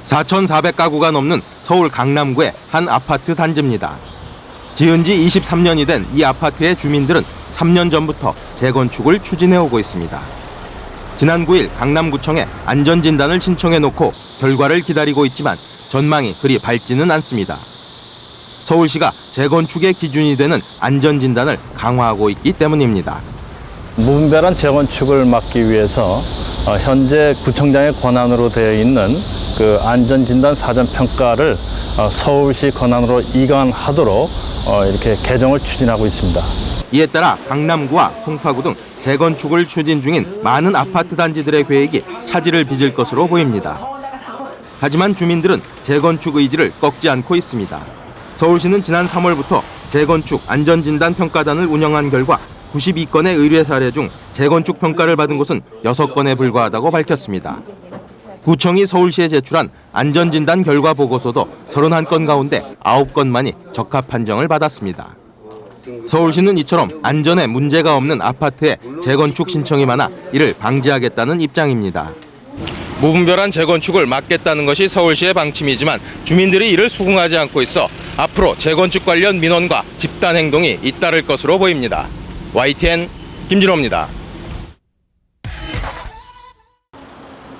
4,400가구가 넘는 서울 강남구의 한 아파트 단지입니다. 지은 지 23년이 된 이 아파트의 주민들은 3년 전부터 재건축을 추진해오고 있습니다. 지난 9일 강남구청에 안전진단을 신청해놓고 결과를 기다리고 있지만 전망이 그리 밝지는 않습니다. 서울시가 재건축의 기준이 되는 안전진단을 강화하고 있기 때문입니다. 무분별한 재건축을 막기 위해서 현재 구청장의 권한으로 되어 있는 그 안전진단 사전평가를 서울시 권한으로 이관하도록 이렇게 개정을 추진하고 있습니다. 이에 따라 강남구와 송파구 등 재건축을 추진 중인 많은 아파트 단지들의 계획이 차질을 빚을 것으로 보입니다. 하지만 주민들은 재건축 의지를 꺾지 않고 있습니다. 서울시는 지난 3월부터 재건축 안전진단 평가단을 운영한 결과 92건의 의뢰 사례 중 재건축 평가를 받은 곳은 6건에 불과하다고 밝혔습니다. 구청이 서울시에 제출한 안전진단 결과 보고서도 31건 가운데 9건만이 적합 판정을 받았습니다. 서울시는 이처럼 안전에 문제가 없는 아파트에 재건축 신청이 많아 이를 방지하겠다는 입장입니다. 무분별한 재건축을 막겠다는 것이 서울시의 방침이지만 주민들이 이를 수긍하지 않고 있어 앞으로 재건축 관련 민원과 집단 행동이 잇따를 것으로 보입니다. YTN 김진호입니다.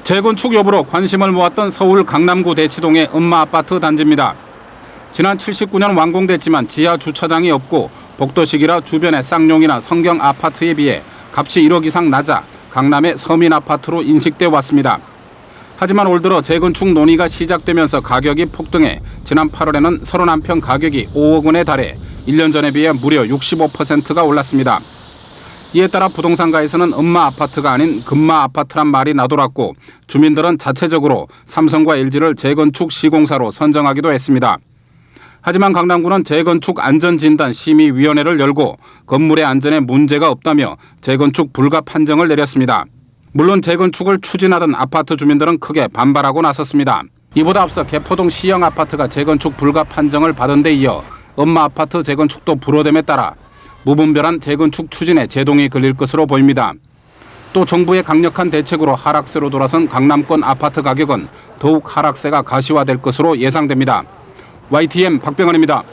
재건축 여부로 관심을 모았던 서울 강남구 대치동의 음마아파트 단지입니다. 지난 79년 완공됐지만 지하 주차장이 없고 복도식이라 주변의 쌍용이나 성경 아파트에 비해 값이 1억 이상 낮아 강남의 서민 아파트로 인식돼 왔습니다. 하지만 올 들어 재건축 논의가 시작되면서 가격이 폭등해 지난 8월에는 31평 가격이 5억 원에 달해 1년 전에 비해 무려 65%가 올랐습니다. 이에 따라 부동산가에서는 음마 아파트가 아닌 금마 아파트란 말이 나돌았고 주민들은 자체적으로 삼성과 LG를 재건축 시공사로 선정하기도 했습니다. 하지만 강남구는 재건축 안전진단 심의위원회를 열고 건물의 안전에 문제가 없다며 재건축 불가 판정을 내렸습니다. 물론 재건축을 추진하던 아파트 주민들은 크게 반발하고 나섰습니다. 이보다 앞서 개포동 시형 아파트가 재건축 불가 판정을 받은 데 이어 음마 아파트 재건축도 불허됨에 따라 무분별한 재건축 추진에 제동이 걸릴 것으로 보입니다. 또 정부의 강력한 대책으로 하락세로 돌아선 강남권 아파트 가격은 더욱 하락세가 가시화될 것으로 예상됩니다. YTN 박병헌입니다.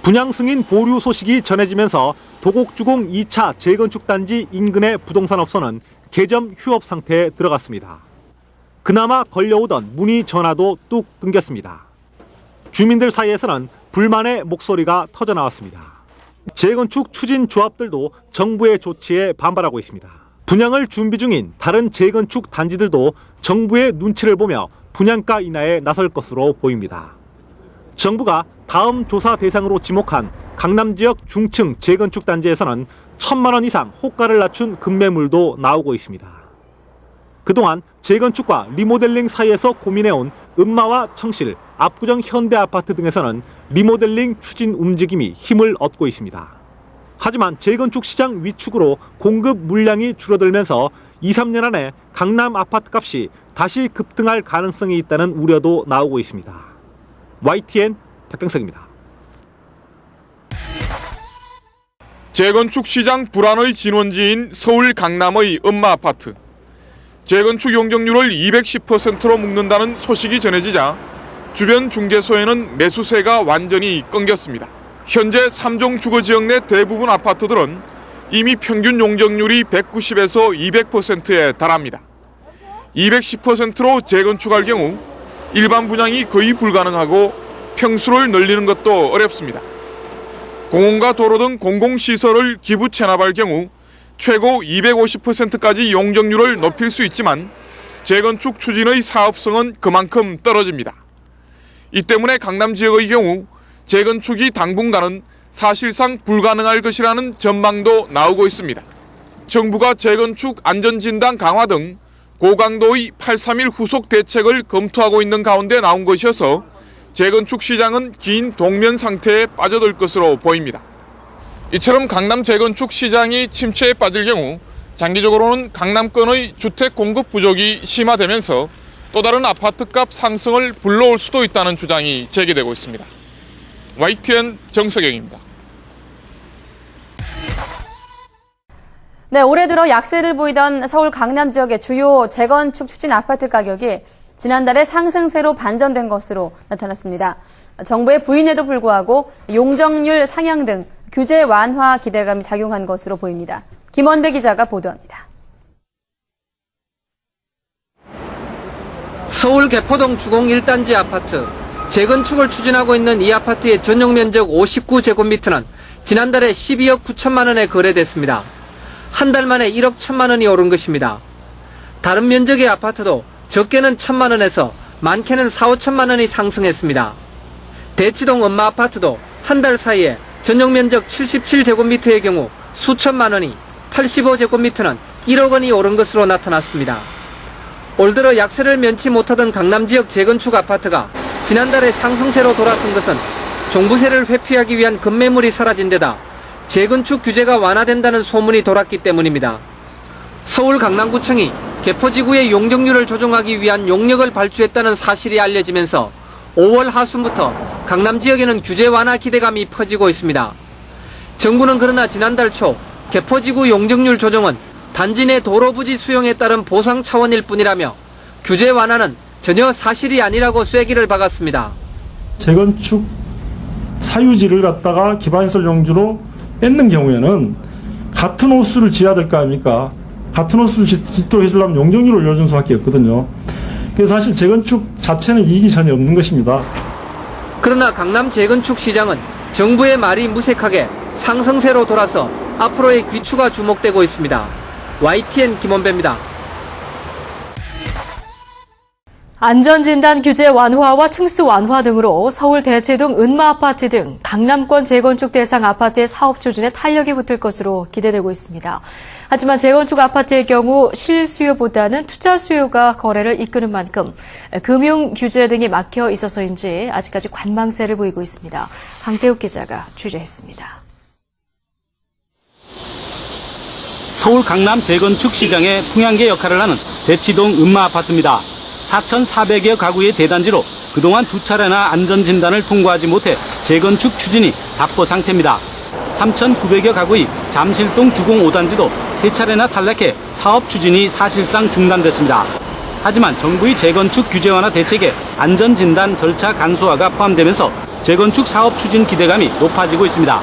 분양 승인 보류 소식이 전해지면서 도곡주공 2차 재건축 단지 인근의 부동산업소는 개점 휴업 상태에 들어갔습니다. 그나마 걸려오던 문의 전화도 뚝 끊겼습니다. 주민들 사이에서는 불만의 목소리가 터져나왔습니다. 재건축 추진 조합들도 정부의 조치에 반발하고 있습니다. 분양을 준비 중인 다른 재건축 단지들도 정부의 눈치를 보며 분양가 인하에 나설 것으로 보입니다. 정부가 다음 조사 대상으로 지목한 강남 지역 중층 재건축 단지에서는 1,000만 원 이상 호가를 낮춘 급매물도 나오고 있습니다. 그동안 재건축과 리모델링 사이에서 고민해온 음마와 청실, 압구정 현대아파트 등에서는 리모델링 추진 움직임이 힘을 얻고 있습니다. 하지만 재건축 시장 위축으로 공급 물량이 줄어들면서 2, 3년 안에 강남 아파트 값이 다시 급등할 가능성이 있다는 우려도 나오고 있습니다. YTN 박경석입니다. 재건축 시장 불안의 진원지인 서울 강남의 음마아파트. 재건축 용적률을 210%로 묶는다는 소식이 전해지자 주변 중개소에는 매수세가 완전히 끊겼습니다. 현재 3종 주거지역 내 대부분 아파트들은 이미 평균 용적률이 190에서 200%에 달합니다. 210%로 재건축할 경우 일반 분양이 거의 불가능하고 평수를 늘리는 것도 어렵습니다. 공원과 도로 등 공공시설을 기부 체납할 경우 최고 250%까지 용적률을 높일 수 있지만 재건축 추진의 사업성은 그만큼 떨어집니다. 이 때문에 강남 지역의 경우 재건축이 당분간은 사실상 불가능할 것이라는 전망도 나오고 있습니다. 정부가 재건축 안전진단 강화 등 고강도의 831 후속 대책을 검토하고 있는 가운데 나온 것이어서 재건축 시장은 긴 동면 상태에 빠져들 것으로 보입니다. 이처럼 강남 재건축 시장이 침체에 빠질 경우 장기적으로는 강남권의 주택 공급 부족이 심화되면서 또 다른 아파트값 상승을 불러올 수도 있다는 주장이 제기되고 있습니다. YTN 정석영입니다. 네, 올해 들어 약세를 보이던 서울 강남 지역의 주요 재건축 추진 아파트 가격이 지난달에 상승세로 반전된 것으로 나타났습니다. 정부의 부인에도 불구하고 용적률 상향 등 규제 완화 기대감이 작용한 것으로 보입니다. 김원배 기자가 보도합니다. 서울 개포동 주공 1단지 아파트. 재건축을 추진하고 있는 이 아파트의 전용 면적 59제곱미터는 지난달에 12억 9천만 원에 거래됐습니다. 한 달 만에 1억 1천만 원이 오른 것입니다. 다른 면적의 아파트도 적게는 1천만 원에서 많게는 4, 5천만 원이 상승했습니다. 대치동 엄마 아파트도 한 달 사이에 전용 면적 77제곱미터의 경우 수천만 원이, 85제곱미터는 1억 원이 오른 것으로 나타났습니다. 올 들어 약세를 면치 못하던 강남 지역 재건축 아파트가 지난달에 상승세로 돌아선 것은 종부세를 회피하기 위한 급매물이 사라진 데다 재건축 규제가 완화된다는 소문이 돌았기 때문입니다. 서울 강남구청이 개포지구의 용적률을 조정하기 위한 용역을 발주했다는 사실이 알려지면서 5월 하순부터 강남 지역에는 규제 완화 기대감이 퍼지고 있습니다. 정부는 그러나 지난달 초 개포지구 용적률 조정은 단지 내 도로 부지 수용에 따른 보상 차원일 뿐이라며 규제 완화는 전혀 사실이 아니라고 쐐기를 박았습니다. 재건축 사유지를 갖다가 기반시설 용지로 뺏는 경우에는 같은 호수를 지어야 될 거 아닙니까? 같은 호수를 짓도록 해주려면 용적률을 올려준 수밖에 없거든요. 그래서 사실 재건축 자체는 이익이 전혀 없는 것입니다. 그러나 강남 재건축 시장은 정부의 말이 무색하게 상승세로 돌아서 앞으로의 귀추가 주목되고 있습니다. YTN 김원배입니다. 안전진단 규제 완화와 층수 완화 등으로 서울 대치동 은마아파트 등 강남권 재건축 대상 아파트의 사업 추진에 탄력이 붙을 것으로 기대되고 있습니다. 하지만 재건축 아파트의 경우 실수요보다는 투자 수요가 거래를 이끄는 만큼 금융 규제 등이 막혀 있어서인지 아직까지 관망세를 보이고 있습니다. 강태욱 기자가 취재했습니다. 서울 강남 재건축 시장의 풍향계 역할을 하는 대치동 은마아파트입니다. 4,400여 가구의 대단지로 그동안 두 차례나 안전진단을 통과하지 못해 재건축 추진이 답보 상태입니다. 3,900여 가구의 잠실동 주공 5단지도 세 차례나 탈락해 사업 추진이 사실상 중단됐습니다. 하지만 정부의 재건축 규제 완화 대책에 안전진단 절차 간소화가 포함되면서 재건축 사업 추진 기대감이 높아지고 있습니다.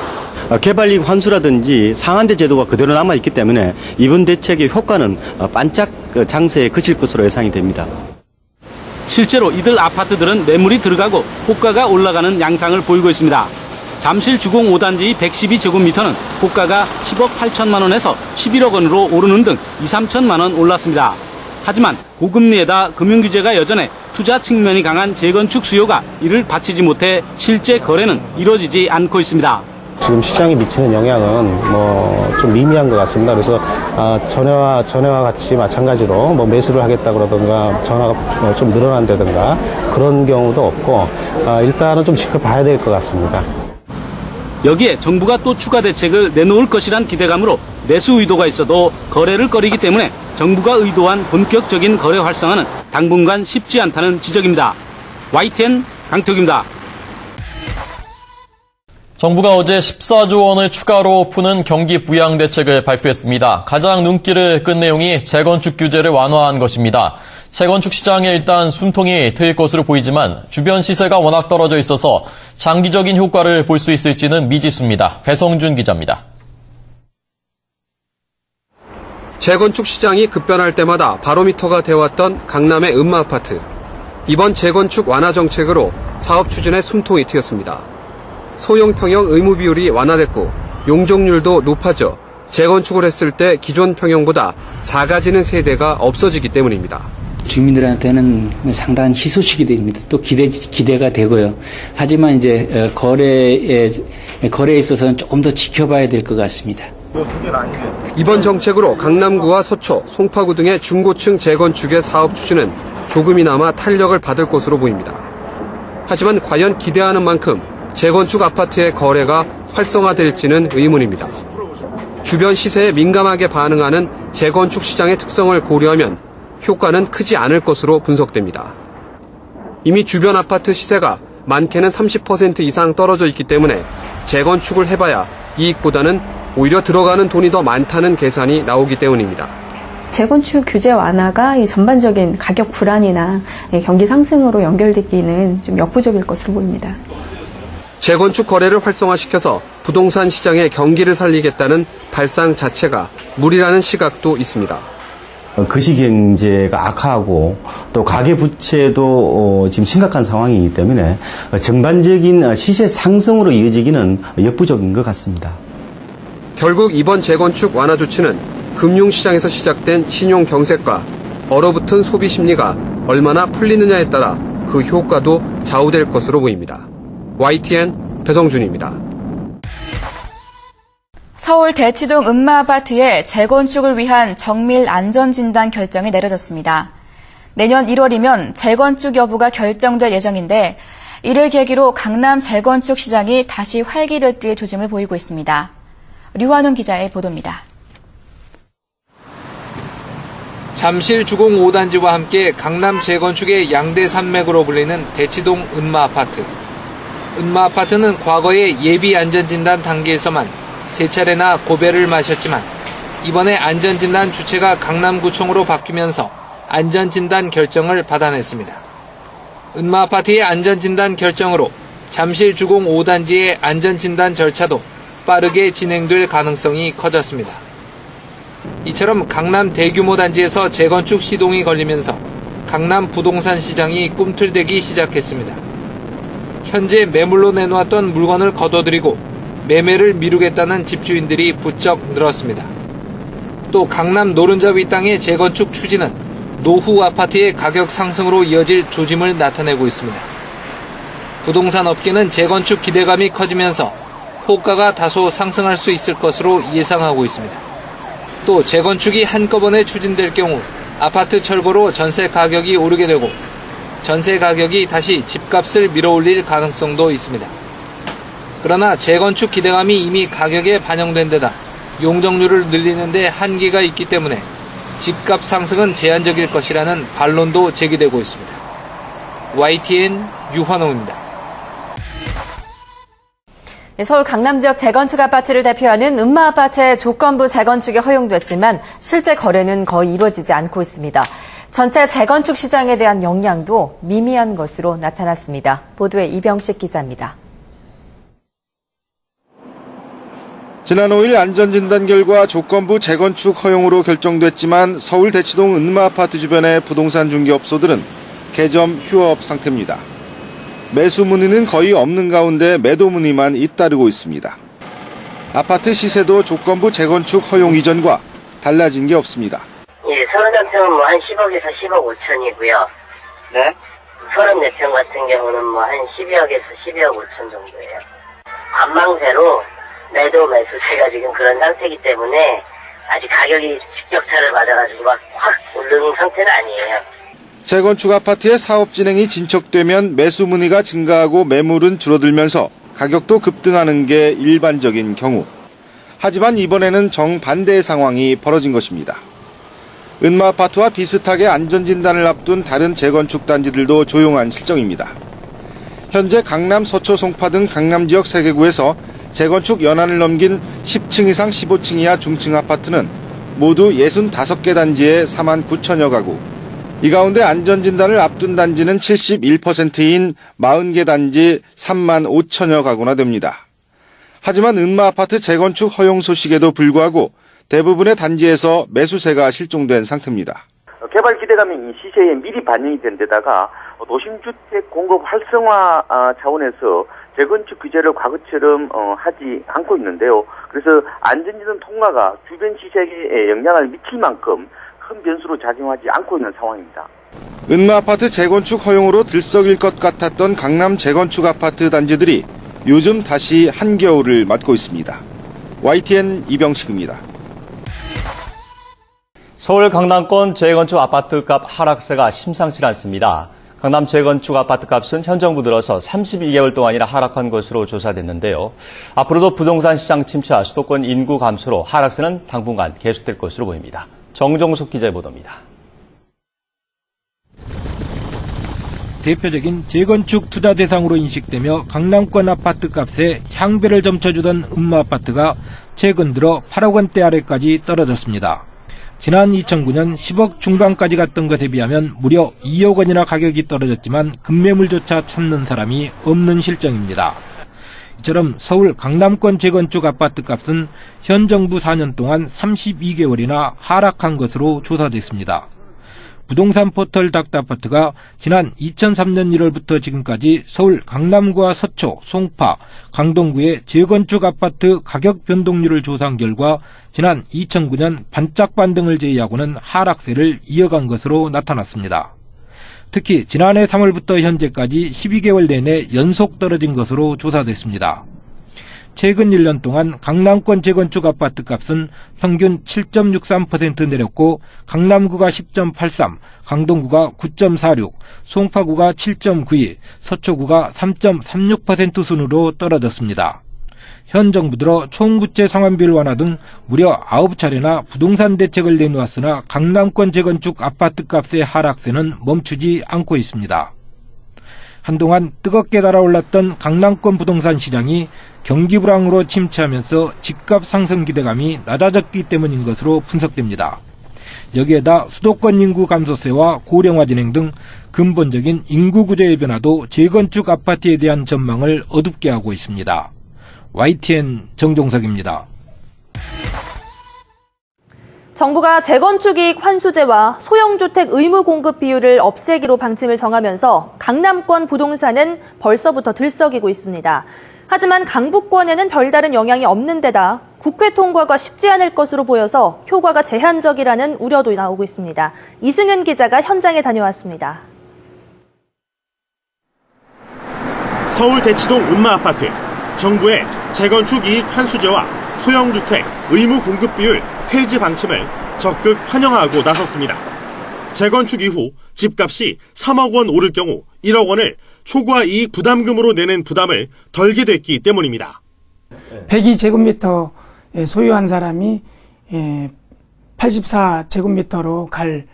개발이익 환수라든지 상한제 제도가 그대로 남아있기 때문에 이번 대책의 효과는 반짝 장세에 그칠 것으로 예상이 됩니다. 실제로 이들 아파트들은 매물이 들어가고 호가가 올라가는 양상을 보이고 있습니다. 잠실 주공 5단지의 112제곱미터는 호가가 10억 8천만 원에서 11억 원으로 오르는 등 2, 3천만 원 올랐습니다. 하지만 고금리에다 금융규제가 여전해 투자 측면이 강한 재건축 수요가 이를 받치지 못해 실제 거래는 이루어지지 않고 있습니다. 지금 시장에 미치는 영향은 좀 미미한 것 같습니다. 그래서 전에와 같이 마찬가지로 매수를 하겠다 그러던가 전화가 좀 늘어난다든가 그런 경우도 없고 일단은 좀 지켜봐야 될 것 같습니다. 여기에 정부가 또 추가 대책을 내놓을 것이란 기대감으로 매수 의도가 있어도 거래를 꺼리기 때문에 정부가 의도한 본격적인 거래 활성화는 당분간 쉽지 않다는 지적입니다. YTN 강태욱입니다. 정부가 어제 14조 원을 추가로 푸는 경기 부양 대책을 발표했습니다. 가장 눈길을 끈 내용이 재건축 규제를 완화한 것입니다. 재건축 시장에 일단 숨통이 트일 것으로 보이지만 주변 시세가 워낙 떨어져 있어서 장기적인 효과를 볼 수 있을지는 미지수입니다. 배성준 기자입니다. 재건축 시장이 급변할 때마다 바로미터가 되어왔던 강남의 은마아파트. 이번 재건축 완화 정책으로 사업 추진에 숨통이 트였습니다. 소형 평형 의무 비율이 완화됐고 용적률도 높아져 재건축을 했을 때 기존 평형보다 작아지는 세대가 없어지기 때문입니다. 주민들한테는 상당한 희소식이 됩니다. 또 기대가 되고요. 하지만 이제 거래에 있어서는 조금 더 지켜봐야 될 것 같습니다. 이번 정책으로 강남구와 서초, 송파구 등의 중고층 재건축의 사업 추진은 조금이나마 탄력을 받을 것으로 보입니다. 하지만 과연 기대하는 만큼 재건축 아파트의 거래가 활성화될지는 의문입니다. 주변 시세에 민감하게 반응하는 재건축 시장의 특성을 고려하면 효과는 크지 않을 것으로 분석됩니다. 이미 주변 아파트 시세가 많게는 30% 이상 떨어져 있기 때문에 재건축을 해봐야 이익보다는 오히려 들어가는 돈이 더 많다는 계산이 나오기 때문입니다. 재건축 규제 완화가 이 전반적인 가격 불안이나 경기 상승으로 연결되기는 좀 역부족일 것으로 보입니다. 재건축 거래를 활성화시켜서 부동산 시장의 경기를 살리겠다는 발상 자체가 무리라는 시각도 있습니다. 거시경제가 악화하고 또 가계부채도 지금 심각한 상황이기 때문에 전반적인 시세 상승으로 이어지기는 역부족인 것 같습니다. 결국 이번 재건축 완화 조치는 금융시장에서 시작된 신용 경색과 얼어붙은 소비 심리가 얼마나 풀리느냐에 따라 그 효과도 좌우될 것으로 보입니다. YTN 배성준입니다. 서울 대치동 음마아파트의 재건축을 위한 정밀 안전진단 결정이 내려졌습니다. 내년 1월이면 재건축 여부가 결정될 예정인데 이를 계기로 강남 재건축 시장이 다시 활기를 띨 조짐을 보이고 있습니다. 류환웅 기자의 보도입니다. 잠실 주공 5단지와 함께 강남 재건축의 양대 산맥으로 불리는 대치동 은마아파트. 은마아파트는 과거에 예비 안전진단 단계에서만 3차례나 고배를 마셨지만 이번에 안전진단 주체가 강남구청으로 바뀌면서 안전진단 결정을 받아냈습니다. 은마아파트의 안전진단 결정으로 잠실 주공 5단지의 안전진단 절차도 빠르게 진행될 가능성이 커졌습니다. 이처럼 강남 대규모 단지에서 재건축 시동이 걸리면서 강남 부동산 시장이 꿈틀대기 시작했습니다. 현재 매물로 내놓았던 물건을 거둬들이고 매매를 미루겠다는 집주인들이 부쩍 늘었습니다. 또 강남 노른자 위 땅의 재건축 추진은 노후 아파트의 가격 상승으로 이어질 조짐을 나타내고 있습니다. 부동산 업계는 재건축 기대감이 커지면서 호가가 다소 상승할 수 있을 것으로 예상하고 있습니다. 또 재건축이 한꺼번에 추진될 경우 아파트 철거로 전세 가격이 오르게 되고 전세 가격이 다시 집값을 밀어올릴 가능성도 있습니다. 그러나 재건축 기대감이 이미 가격에 반영된 데다 용적률을 늘리는 데 한계가 있기 때문에 집값 상승은 제한적일 것이라는 반론도 제기되고 있습니다. YTN 유환홍입니다. 서울 강남 지역 재건축 아파트를 대표하는 음마아파트의 조건부 재건축이 허용됐지만 실제 거래는 거의 이루어지지 않고 있습니다. 전체 재건축 시장에 대한 영향도 미미한 것으로 나타났습니다. 보도에 이병식 기자입니다. 지난 5일 안전진단 결과 조건부 재건축 허용으로 결정됐지만 서울 대치동 은마아파트 주변의 부동산 중개업소들은 개점 휴업 상태입니다. 매수 문의는 거의 없는 가운데 매도 문의만 잇따르고 있습니다. 아파트 시세도 조건부 재건축 허용 이전과 달라진 게 없습니다. 예, 34평은 한 10억에서 10억 5천이고요. 네? 34평 같은 경우는 한 12억에서 12억 5천 정도예요. 관망세로 매도 매수세가 지금 그런 상태이기 때문에 아직 가격이 직격차를 맞아가지고 막 확 오르는 상태는 아니에요. 재건축 아파트의 사업 진행이 진척되면 매수 문의가 증가하고 매물은 줄어들면서 가격도 급등하는 게 일반적인 경우. 하지만 이번에는 정반대의 상황이 벌어진 것입니다. 은마아파트와 비슷하게 안전진단을 앞둔 다른 재건축 단지들도 조용한 실정입니다. 현재 강남, 서초, 송파 등 강남 지역 3개구에서 재건축 연한을 넘긴 10층 이상 15층 이하 중층 아파트는 모두 65개 단지에 4만 9천여 가구. 이 가운데 안전진단을 앞둔 단지는 71%인 40개 단지 3만 5천여 가구나 됩니다. 하지만 은마아파트 재건축 허용 소식에도 불구하고 대부분의 단지에서 매수세가 실종된 상태입니다. 개발 기대감이 이 시세에 미리 반영이 된 데다가 도심주택 공급 활성화 차원에서 재건축 규제를 과거처럼 하지 않고 있는데요. 그래서 안전진단 통과가 주변 시세에 영향을 미칠 만큼 큰 변수로 작용하지 않고 있는 상황입니다. 은마아파트 재건축 허용으로 들썩일 것 같았던 강남 재건축 아파트 단지들이 요즘 다시 한겨울을 맞고 있습니다. YTN 이병식입니다. 서울 강남권 재건축 아파트값 하락세가 심상치 않습니다. 강남 재건축 아파트값은 현 정부 들어서 32개월 동안이나 하락한 것으로 조사됐는데요. 앞으로도 부동산 시장 침체와 수도권 인구 감소로 하락세는 당분간 계속될 것으로 보입니다. 정종석 기자의 보도입니다. 대표적인 재건축 투자 대상으로 인식되며 강남권 아파트 값에 향배를 점쳐주던 음마아파트가 최근 들어 8억 원대 아래까지 떨어졌습니다. 지난 2009년 10억 중반까지 갔던 것에 비하면 무려 2억 원이나 가격이 떨어졌지만 급매물조차 찾는 사람이 없는 실정입니다. 이처럼 서울 강남권 재건축 아파트 값은 현 정부 4년 동안 32개월이나 하락한 것으로 조사됐습니다. 부동산 포털 닥터아파트가 지난 2003년 1월부터 지금까지 서울 강남구와 서초, 송파, 강동구의 재건축 아파트 가격 변동률을 조사한 결과 지난 2009년 반짝반 등을 제외하고는 하락세를 이어간 것으로 나타났습니다. 특히 지난해 3월부터 현재까지 12개월 내내 연속 떨어진 것으로 조사됐습니다. 최근 1년 동안 강남권 재건축 아파트 값은 평균 7.63% 내렸고 강남구가 10.83, 강동구가 9.46, 송파구가 7.92, 서초구가 3.36% 순으로 떨어졌습니다. 현 정부 들어 총부채 상환비율 완화 등 무려 9차례나 부동산 대책을 내놓았으나 강남권 재건축 아파트 값의 하락세는 멈추지 않고 있습니다. 한동안 뜨겁게 달아올랐던 강남권 부동산 시장이 경기 불황으로 침체하면서 집값 상승 기대감이 낮아졌기 때문인 것으로 분석됩니다. 여기에다 수도권 인구 감소세와 고령화 진행 등 근본적인 인구 구조의 변화도 재건축 아파트에 대한 전망을 어둡게 하고 있습니다. YTN 정종석입니다. 정부가 재건축 이익 환수제와 소형주택 의무 공급 비율을 없애기로 방침을 정하면서 강남권 부동산은 벌써부터 들썩이고 있습니다. 하지만 강북권에는 별다른 영향이 없는 데다 국회 통과가 쉽지 않을 것으로 보여서 효과가 제한적이라는 우려도 나오고 있습니다. 이승윤 기자가 현장에 다녀왔습니다. 서울 대치동 음마아파트. 정부의 재건축 이익 환수제와 소형주택 의무 공급 비율 폐지 방침을 적극 환영하고 나섰습니다. 재건축 이후 집값이 3억 원 오를 경우 1억 원을 초과 이익 부담금으로 내는 부담을 덜게 됐기 때문입니다. 102제곱미터 소유한 사람이 84제곱미터로 갈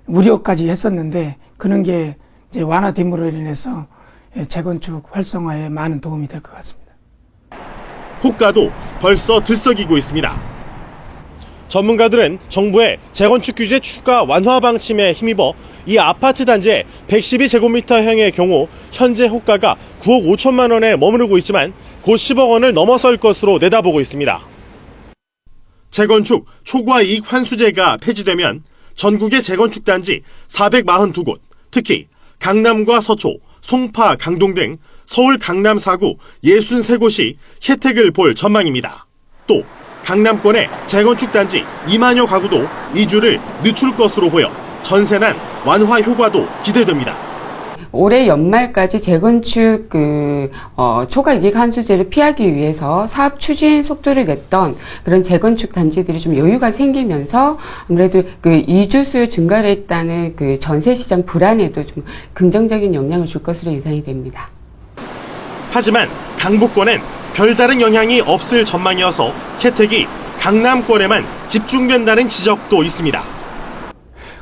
우려까지 했었는데 그런 게 이제 완화됨으로 인해서 재건축 활성화에 많은 도움이 될 것 같습니다. 호가도 벌써 들썩이고 있습니다. 전문가들은 정부의 재건축 규제 추가 완화 방침에 힘입어 이 아파트 단지의 112제곱미터형의 경우 현재 호가가 9억 5천만 원에 머무르고 있지만 곧 10억 원을 넘어설 것으로 내다보고 있습니다. 재건축 초과 이익 환수제가 폐지되면 전국의 재건축 단지 442곳, 특히 강남과 서초, 송파, 강동 등 서울 강남 4구 63곳이 혜택을 볼 전망입니다. 또 강남권의 재건축 단지 2만여 가구도 이주를 늦출 것으로 보여 전세난 완화 효과도 기대됩니다. 올해 연말까지 재건축 초과 이익 환수제를 피하기 위해서 사업 추진 속도를 냈던 그런 재건축 단지들이 좀 여유가 생기면서 아무래도 이주 수요 증가를 했다는 전세 시장 불안에도 좀 긍정적인 영향을 줄 것으로 예상이 됩니다. 하지만 강북권엔 별다른 영향이 없을 전망이어서 혜택이 강남권에만 집중된다는 지적도 있습니다.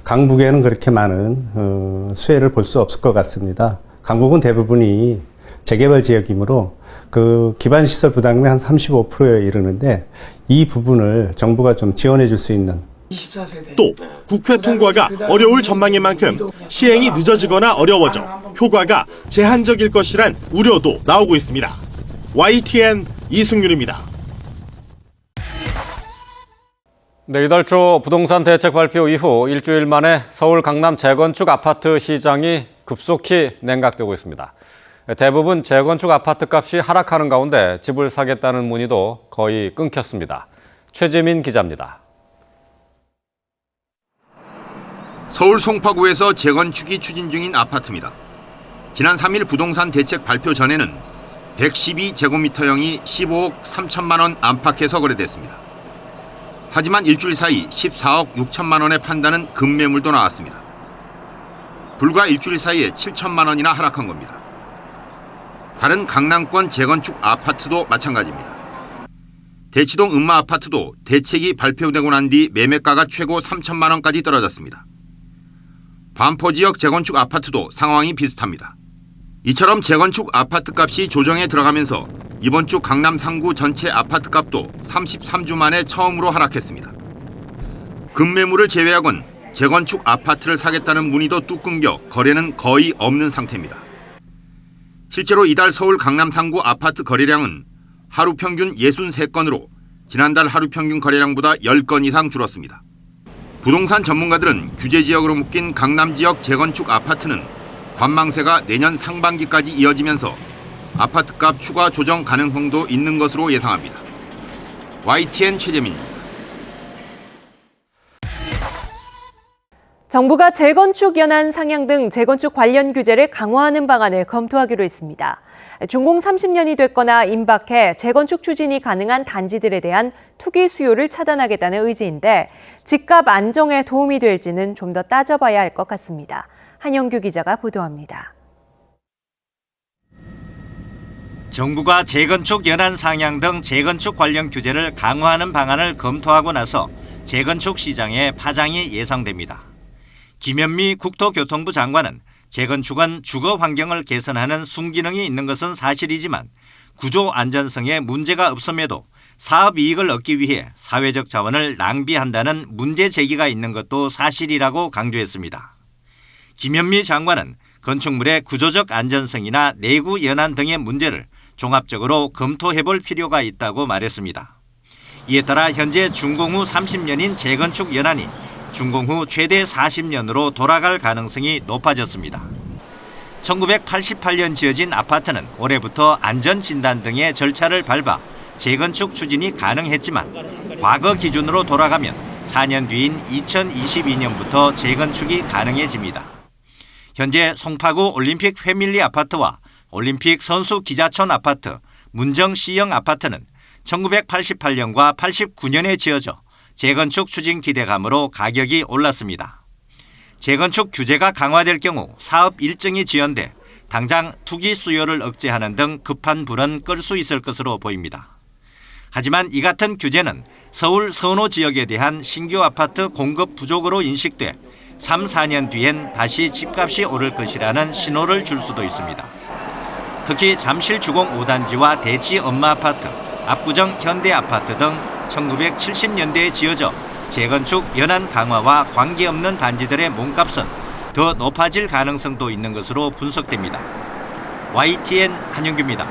강북에는 그렇게 많은 수혜를 볼 수 없을 것 같습니다. 강북은 대부분이 재개발 지역이므로 그 기반시설 부담금이 한 35%에 이르는데 이 부분을 정부가 좀 지원해 줄 수 있는 또 국회 통과가 어려울 전망인 만큼 시행이 늦어지거나 어려워져 효과가 제한적일 것이란 우려도 나오고 있습니다. YTN 이승윤입니다. 네, 이달 초 부동산 대책 발표 이후 일주일 만에 서울 강남 재건축 아파트 시장이 급속히 냉각되고 있습니다. 대부분 재건축 아파트 값이 하락하는 가운데 집을 사겠다는 문의도 거의 끊겼습니다. 최재민 기자입니다. 서울 송파구에서 재건축이 추진 중인 아파트입니다. 지난 3일 부동산 대책 발표 전에는 112제곱미터형이 15억 3천만 원 안팎에서 거래됐습니다. 하지만 일주일 사이 14억 6천만 원의 판단은 급매물도 나왔습니다. 불과 일주일 사이에 7천만 원이나 하락한 겁니다. 다른 강남권 재건축 아파트도 마찬가지입니다. 대치동 음마아파트도 대책이 발표되고 난 뒤 매매가가 최고 3천만 원까지 떨어졌습니다. 반포지역 재건축 아파트도 상황이 비슷합니다. 이처럼 재건축 아파트값이 조정에 들어가면서 이번 주 강남 상구 전체 아파트값도 33주 만에 처음으로 하락했습니다. 급매물을 제외하곤 재건축 아파트를 사겠다는 문의도 뚝 끊겨 거래는 거의 없는 상태입니다. 실제로 이달 서울 강남 상구 아파트 거래량은 하루 평균 63건으로 지난달 하루 평균 거래량보다 10건 이상 줄었습니다. 부동산 전문가들은 규제 지역으로 묶인 강남 지역 재건축 아파트는 관망세가 내년 상반기까지 이어지면서 아파트값 추가 조정 가능성도 있는 것으로 예상합니다. YTN 최재민입니다. 정부가 재건축 연한 상향 등 재건축 관련 규제를 강화하는 방안을 검토하기로 했습니다. 준공 30년이 됐거나 임박해 재건축 추진이 가능한 단지들에 대한 투기 수요를 차단하겠다는 의지인데 집값 안정에 도움이 될지는 좀 더 따져봐야 할 것 같습니다. 한영규 기자가 보도합니다. 정부가 재건축 연한 상향 등 재건축 관련 규제를 강화하는 방안을 검토하고 나서 재건축 시장에 파장이 예상됩니다. 김현미 국토교통부 장관은 재건축은 주거 환경을 개선하는 순기능이 있는 것은 사실이지만 구조 안전성에 문제가 없음에도 사업 이익을 얻기 위해 사회적 자원을 낭비한다는 문제 제기가 있는 것도 사실이라고 강조했습니다. 김현미 장관은 건축물의 구조적 안전성이나 내구 연한 등의 문제를 종합적으로 검토해볼 필요가 있다고 말했습니다. 이에 따라 현재 준공 후 30년인 재건축 연한이 준공 후 최대 40년으로 돌아갈 가능성이 높아졌습니다. 1988년 지어진 아파트는 올해부터 안전진단 등의 절차를 밟아 재건축 추진이 가능했지만 과거 기준으로 돌아가면 4년 뒤인 2022년부터 재건축이 가능해집니다. 현재 송파구 올림픽 패밀리 아파트와 올림픽 선수 기자촌 아파트, 문정 C형 아파트는 1988년과 89년에 지어져 재건축 추진 기대감으로 가격이 올랐습니다. 재건축 규제가 강화될 경우 사업 일정이 지연돼 당장 투기 수요를 억제하는 등 급한 불은 끌 수 있을 것으로 보입니다. 하지만 이 같은 규제는 서울 선호 지역에 대한 신규 아파트 공급 부족으로 인식돼 3, 4년 뒤엔 다시 집값이 오를 것이라는 신호를 줄 수도 있습니다. 특히 잠실 주공 5단지와 대치 엄마아파트, 압구정 현대아파트 등 1970년대에 지어져 재건축 연한 강화와 관계없는 단지들의 몸값은 더 높아질 가능성도 있는 것으로 분석됩니다. YTN 한영규입니다.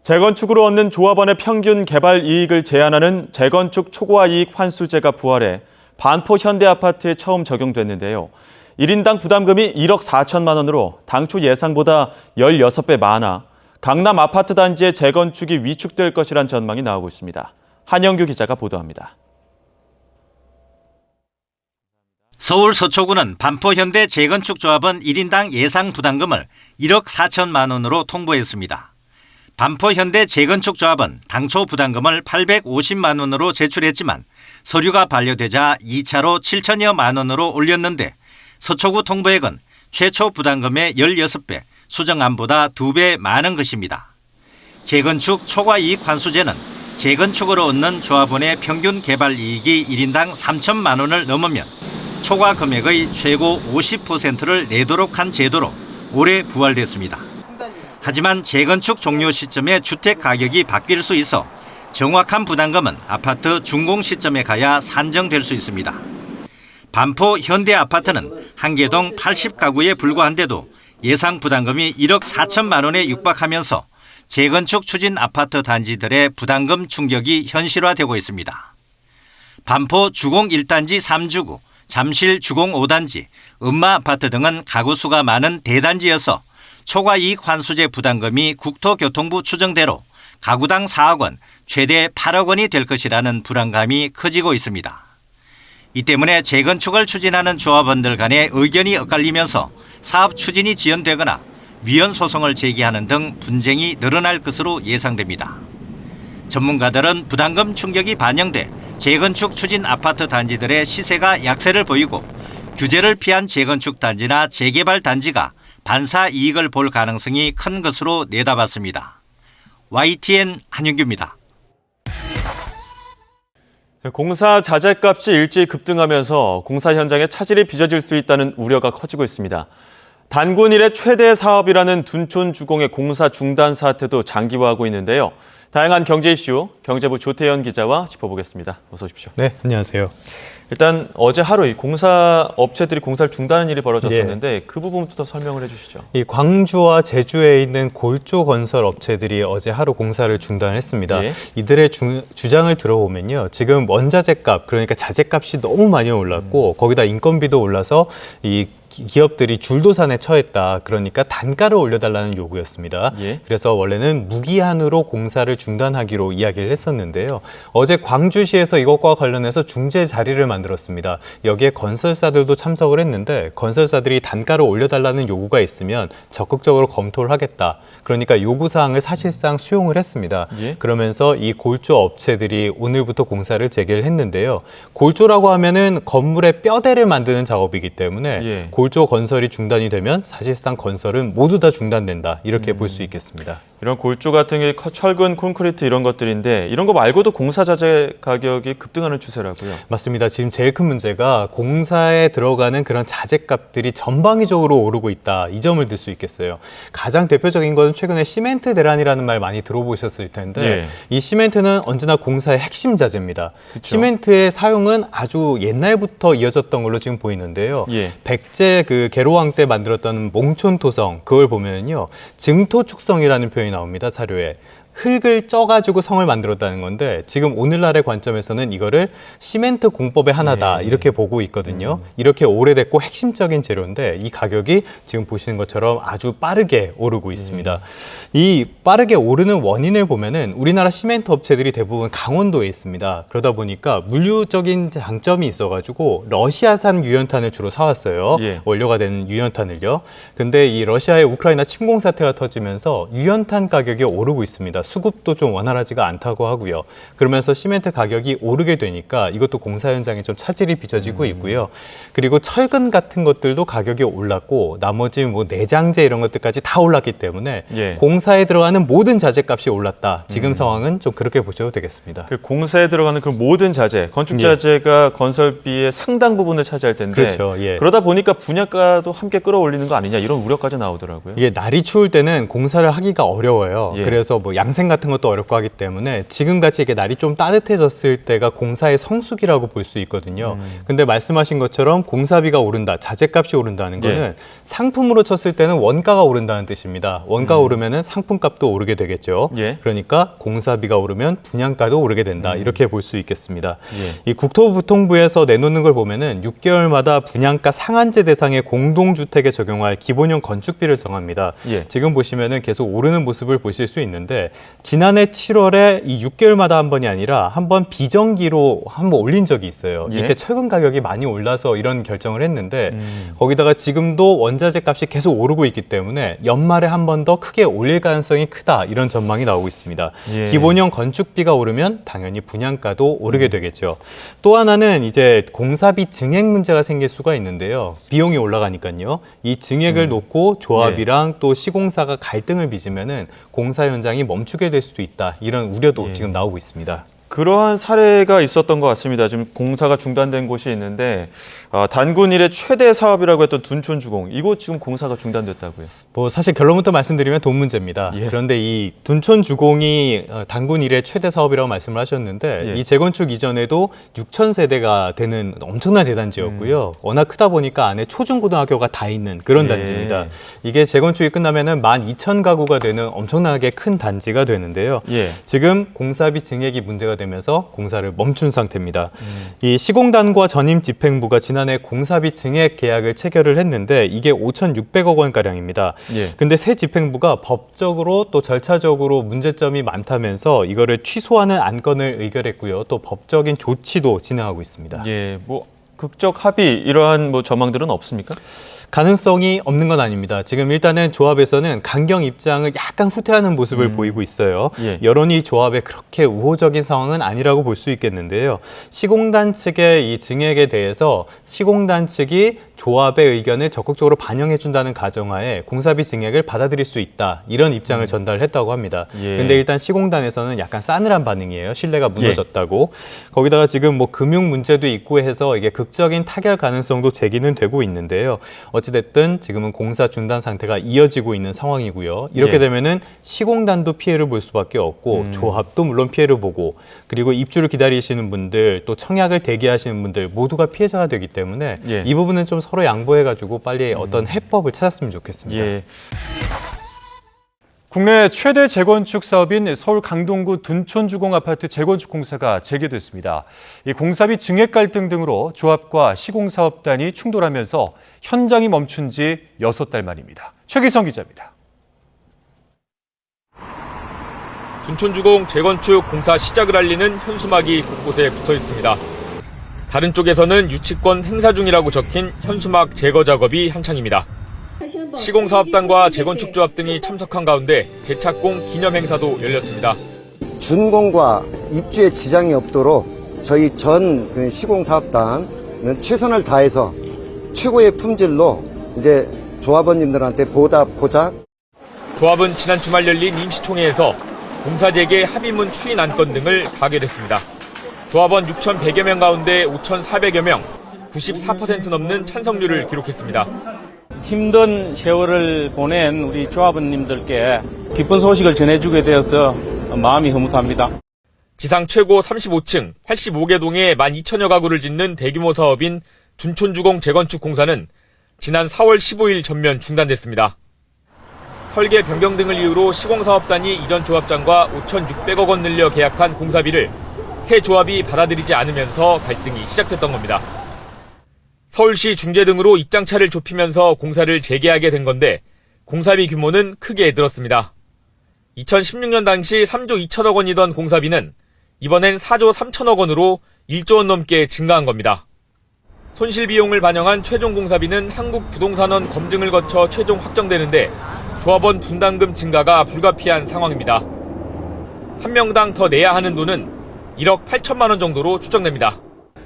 재건축으로 얻는 조합원의 평균 개발 이익을 제한하는 재건축 초과 이익 환수제가 부활해 반포 현대아파트에 처음 적용됐는데요. 1인당 부담금이 1억 4천만 원으로 당초 예상보다 16배 많아 강남 아파트 단지의 재건축이 위축될 것이란 전망이 나오고 있습니다. 한영규 기자가 보도합니다. 서울 서초구는 반포 현대 재건축 조합원 1인당 예상 부담금을 1억 4천만 원으로 통보했습니다. 반포 현대 재건축 조합은 당초 부담금을 850만 원으로 제출했지만 서류가 반려되자 2차로 7천여만 원으로 올렸는데 서초구 통보액은 최초 부담금의 16배, 수정안보다 2배 많은 것입니다. 재건축 초과이익 환수제는 재건축으로 얻는 조합원의 평균 개발 이익이 1인당 3천만 원을 넘으면 초과 금액의 최고 50%를 내도록 한 제도로 올해 부활됐습니다. 하지만 재건축 종료 시점에 주택 가격이 바뀔 수 있어 정확한 부담금은 아파트 준공 시점에 가야 산정될 수 있습니다. 반포 현대아파트는 한계동 80가구에 불과한데도 예상 부담금이 1억 4천만 원에 육박하면서 재건축 추진 아파트 단지들의 부담금 충격이 현실화되고 있습니다. 반포 주공 1단지 3주구, 잠실 주공 5단지, 음마아파트 등은 가구 수가 많은 대단지여서 초과이익 환수제 부담금이 국토교통부 추정대로 가구당 4억 원, 최대 8억 원이 될 것이라는 불안감이 커지고 있습니다. 이 때문에 재건축을 추진하는 조합원들 간의 의견이 엇갈리면서 사업 추진이 지연되거나 위헌 소송을 제기하는 등 분쟁이 늘어날 것으로 예상됩니다. 전문가들은 부담금 충격이 반영돼 재건축 추진 아파트 단지들의 시세가 약세를 보이고 규제를 피한 재건축 단지나 재개발 단지가 반사 이익을 볼 가능성이 큰 것으로 내다봤습니다. YTN 한영규입니다. 공사 자재값이 일제히 급등하면서 공사 현장에 차질이 빚어질 수 있다는 우려가 커지고 있습니다. 단군 이래 최대 사업이라는 둔촌주공의 공사 중단 사태도 장기화하고 있는데요. 다양한 경제 이슈, 경제부 조태현 기자와 짚어보겠습니다. 어서 오십시오. 네, 안녕하세요. 일단 어제 하루 이 공사 업체들이 공사를 중단하는 일이 벌어졌었는데 그 부분부터 설명을 해주시죠. 이 광주와 제주에 있는 골조 건설 업체들이 어제 하루 공사를 중단했습니다. 이들의 주장을 들어보면요, 지금 원자재 값, 그러니까 자재값이 너무 많이 올랐고 거기다 인건비도 올라서 이 기업들이 줄도산에 처했다. 그러니까 단가를 올려달라는 요구였습니다. 그래서 원래는 무기한으로 공사를 중단하기로 이야기를 했었는데요. 어제 광주시에서 이것과 관련해서 중재 자리를 만들었습니다. 여기에 건설사들도 참석을 했는데 건설사들이 단가를 올려달라는 요구가 있으면 적극적으로 검토를 하겠다. 그러니까 요구사항을 사실상 수용을 했습니다. 그러면서 이 골조 업체들이 오늘부터 공사를 재개를 했는데요. 골조라고 하면은 건물의 뼈대를 만드는 작업이기 때문에 골조 건설이 중단이 되면 사실상 건설은 모두 다 중단된다. 이렇게 볼 수 있겠습니다. 이런 골조 같은 게 철근, 콘크리트 이런 것들인데 이런 거 말고도 공사 자재 가격이 급등하는 추세라고요? 맞습니다. 지금 제일 큰 문제가 공사에 들어가는 그런 자재값들이 전방위적으로 오르고 있다. 이 점을 들 수 있겠어요. 가장 대표적인 것은 최근에 시멘트 대란이라는 말 많이 들어보셨을 텐데 이 시멘트는 언제나 공사의 핵심 자재입니다. 시멘트의 사용은 아주 옛날부터 이어졌던 걸로 지금 보이는데요. 백제 그 계로왕 때 만들었던 몽촌토성, 그걸 보면요, 증토축성이라는 표현이 나옵니다. 사료에. 흙을 쪄가지고 성을 만들었다는 건데 지금 오늘날의 관점에서는 이거를 시멘트 공법의 하나다 이렇게 보고 있거든요. 이렇게 오래됐고 핵심적인 재료인데 이 가격이 지금 보시는 것처럼 아주 빠르게 오르고 있습니다. 이 빠르게 오르는 원인을 보면은 우리나라 시멘트 업체들이 대부분 강원도에 있습니다. 그러다 보니까 물류적인 장점이 있어가지고 러시아산 유연탄을 주로 사왔어요. 원료가 되는 유연탄을요. 근데 이 러시아의 우크라이나 침공 사태가 터지면서 유연탄 가격이 오르고 있습니다. 수급도 좀 원활하지가 않다고 하고요. 그러면서 시멘트 가격이 오르게 되니까 이것도 공사 현장에 좀 차질이 빚어지고 있고요. 그리고 철근 같은 것들도 가격이 올랐고 나머지 뭐 내장재 이런 것들까지 다 올랐기 때문에 공사에 들어가는 모든 자재값이 올랐다. 지금 상황은 좀 그렇게 보셔도 되겠습니다. 그 공사에 들어가는 그 모든 자재, 건축 자재가 건설비의 상당 부분을 차지할 텐데 그렇죠. 그러다 보니까 분양가도 함께 끌어올리는 거 아니냐 이런 우려까지 나오더라고요. 이게 날이 추울 때는 공사를 하기가 어려워요. 그래서 뭐 양생 같은 것도 어렵고 하기 때문에 지금같이 이게 날이 좀 따뜻해졌을 때가 공사의 성수기라고 볼 수 있거든요. 근데 말씀하신 것처럼 공사비가 오른다, 자재값이 오른다는 거는 상품으로 쳤을 때는 원가가 오른다는 뜻입니다. 원가가 오르면은 상품값도 오르게 되겠죠. 그러니까 공사비가 오르면 분양가도 오르게 된다. 이렇게 볼 수 있겠습니다. 이 국토부통부에서 내놓는 걸 보면은 6개월마다 분양가 상한제 대상의 공동주택에 적용할 기본형 건축비를 정합니다. 지금 보시면은 계속 오르는 모습을 보실 수 있는데 지난해 7월에 이 6개월마다 한 번이 아니라 한 번 비정기로 한 번 올린 적이 있어요. 이때 철근 가격이 많이 올라서 이런 결정을 했는데 거기다가 지금도 원자재 값이 계속 오르고 있기 때문에 연말에 한 번 더 크게 올릴 가능성이 크다. 이런 전망이 나오고 있습니다. 기본형 건축비가 오르면 당연히 분양가도 오르게 되겠죠. 또 하나는 이제 공사비 증액 문제가 생길 수가 있는데요. 비용이 올라가니까요. 이 증액을 놓고 조합이랑 또 시공사가 갈등을 빚으면은 공사 현장이 멈추게 될 수도 있다. 이런 우려도 지금 나오고 있습니다. 그러한 사례가 있었던 것 같습니다. 지금 공사가 중단된 곳이 있는데 단군 이래 최대 사업이라고 했던 둔촌주공, 이곳 지금 공사가 중단됐다고요? 뭐 사실 결론부터 말씀드리면 돈 문제입니다. 그런데 이 둔촌주공이 단군 이래 최대 사업이라고 말씀을 하셨는데 이 재건축 이전에도 6,000세대가 되는 엄청난 대단지였고요. 워낙 크다 보니까 안에 초중고등학교가 다 있는 그런 단지입니다. 이게 재건축이 끝나면은 12,000가구가 되는 엄청나게 큰 단지가 되는데요. 지금 공사비 증액이 문제가 되면서 공사를 멈춘 상태입니다. 이 시공단과 전임집행부가 지난해 공사비 증액 계약을 체결을 했는데 이게 5,600억 원가량입니다. 근데 새 집행부가 법적으로 또 절차적으로 문제점이 많다면서 이거를 취소하는 안건을 의결했고요. 또 법적인 조치도 진행하고 있습니다. 뭐 극적 합의 이러한 뭐 전망들은 없습니까? 가능성이 없는 건 아닙니다. 지금 일단은 조합에서는 강경 입장을 약간 후퇴하는 모습을 보이고 있어요. 여론이 조합에 그렇게 우호적인 상황은 아니라고 볼 수 있겠는데요. 시공단 측의 이 증액에 대해서 시공단 측이 조합의 의견을 적극적으로 반영해준다는 가정하에 공사비 증액을 받아들일 수 있다. 이런 입장을 전달했다고 합니다. 근데 일단 시공단에서는 약간 싸늘한 반응이에요. 신뢰가 무너졌다고. 거기다가 지금 뭐 금융 문제도 있고 해서 이게 극적인 타결 가능성도 제기는 되고 있는데요. 어찌됐든 지금은 공사 중단 상태가 이어지고 있는 상황이고요. 이렇게 되면은 시공단도 피해를 볼 수밖에 없고 조합도 물론 피해를 보고 그리고 입주를 기다리시는 분들 또 청약을 대기하시는 분들 모두가 피해자가 되기 때문에 이 부분은 좀 서로 양보해가지고 빨리 어떤 해법을 찾았으면 좋겠습니다. 국내 최대 재건축 사업인 서울 강동구 둔촌주공 아파트 재건축 공사가 재개됐습니다. 이 공사비 증액 갈등 등으로 조합과 시공사업단이 충돌하면서 현장이 멈춘 지 6달 만입니다. 최기성 기자입니다. 둔촌주공 재건축 공사 시작을 알리는 현수막이 곳곳에 붙어 있습니다. 다른 쪽에서는 유치권 행사 중이라고 적힌 현수막 제거 작업이 한창입니다. 시공사업단과 재건축조합 등이 참석한 가운데 재착공 기념행사도 열렸습니다. 준공과 입주에 지장이 없도록 저희 전 시공사업단은 최선을 다해서 최고의 품질로 이제 조합원님들한테 보답하고자. 조합은 지난 주말 열린 임시총회에서 공사 재개 합의문 추인 안건 등을 가결했습니다. 조합원 6,100여 명 가운데 5,400여 명, 94% 넘는 찬성률을 기록했습니다. 힘든 세월을 보낸 우리 조합원님들께 기쁜 소식을 전해주게 되어서 마음이 흐뭇합니다. 지상 최고 35층, 85개 동에 12,000여 가구를 짓는 대규모 사업인 둔촌주공 재건축 공사는 지난 4월 15일 전면 중단됐습니다. 설계 변경 등을 이유로 시공사업단이 이전 조합장과 5,600억 원 늘려 계약한 공사비를 새 조합이 받아들이지 않으면서 갈등이 시작됐던 겁니다. 서울시 중재 등으로 입장차를 좁히면서 공사를 재개하게 된 건데 공사비 규모는 크게 늘었습니다. 2016년 당시 3조 2천억 원이던 공사비는 이번엔 4조 3천억 원으로 1조 원 넘게 증가한 겁니다. 손실 비용을 반영한 최종 공사비는 한국부동산원 검증을 거쳐 최종 확정되는데 조합원 분담금 증가가 불가피한 상황입니다. 한 명당 더 내야 하는 돈은 1억 8천만 원 정도로 추정됩니다.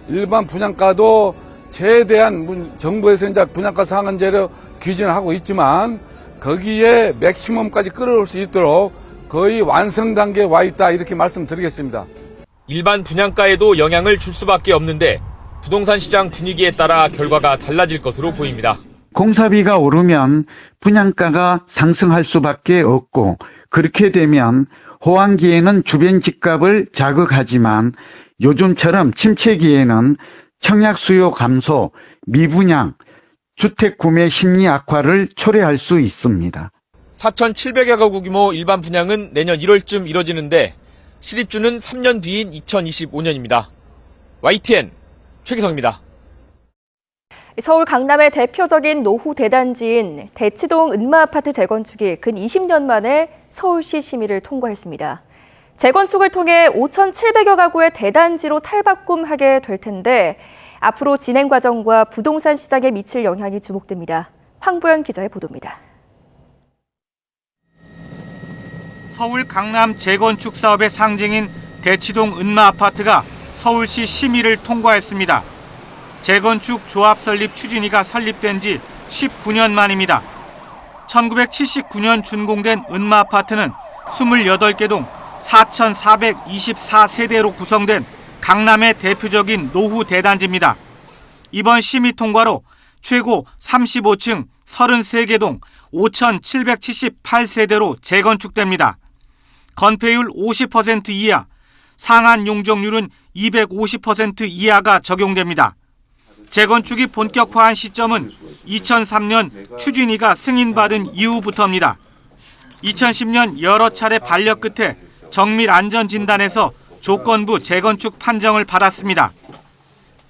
일반 분양가도 최대한 정부에서 이제 분양가 상한제로 규정을 하고 있지만 거기에 맥시멈까지 끌어올 수 있도록 거의 완성 단계에 와 있다 이렇게 말씀드리겠습니다. 일반 분양가에도 영향을 줄 수밖에 없는데 부동산 시장 분위기에 따라 결과가 달라질 것으로 보입니다. 공사비가 오르면 분양가가 상승할 수밖에 없고 그렇게 되면 호황기에는 주변 집값을 자극하지만 요즘처럼 침체기에는 청약 수요 감소, 미분양, 주택 구매 심리 악화를 초래할 수 있습니다. 4,700여 가구 규모 일반 분양은 내년 1월쯤 이뤄지는데 실입주는 3년 뒤인 2025년입니다. YTN 최기성입니다. 서울 강남의 대표적인 노후 대단지인 대치동 은마아파트 재건축이 근 20년 만에 서울시 심의를 통과했습니다. 재건축을 통해 5,700여 가구의 대단지로 탈바꿈하게 될 텐데 앞으로 진행 과정과 부동산 시장에 미칠 영향이 주목됩니다. 황보연 기자의 보도입니다. 서울 강남 재건축 사업의 상징인 대치동 은마아파트가 서울시 심의를 통과했습니다. 재건축 조합 설립 추진위가 설립된 지 19년 만입니다. 1979년 준공된 은마아파트는 28개 동 4,424세대로 구성된 강남의 대표적인 노후 대단지입니다. 이번 심의 통과로 최고 35층 33개 동 5,778세대로 재건축됩니다. 건폐율 50% 이하, 상한 용적률은 250% 이하가 적용됩니다. 재건축이 본격화한 시점은 2003년 추진위가 승인받은 이후부터입니다. 2010년 여러 차례 반려 끝에 정밀 안전진단에서 조건부 재건축 판정을 받았습니다.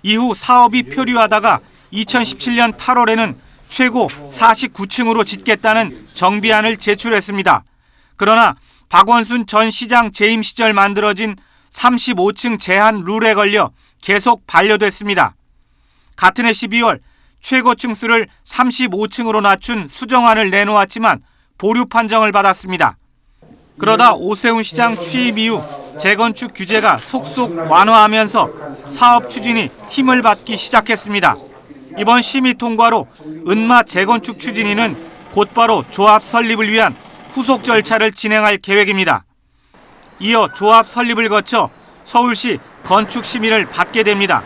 이후 사업이 표류하다가 2017년 8월에는 최고 49층으로 짓겠다는 정비안을 제출했습니다. 그러나 박원순 전 시장 재임 시절 만들어진 35층 제한 룰에 걸려 계속 반려됐습니다. 같은 해 12월 최고층 수를 35층으로 낮춘 수정안을 내놓았지만 보류 판정을 받았습니다. 그러다 오세훈 시장 취임 이후 재건축 규제가 속속 완화하면서 사업 추진이 힘을 받기 시작했습니다. 이번 심의 통과로 은마 재건축 추진위는 곧바로 조합 설립을 위한 후속 절차를 진행할 계획입니다. 이어 조합 설립을 거쳐 서울시 건축 심의를 받게 됩니다.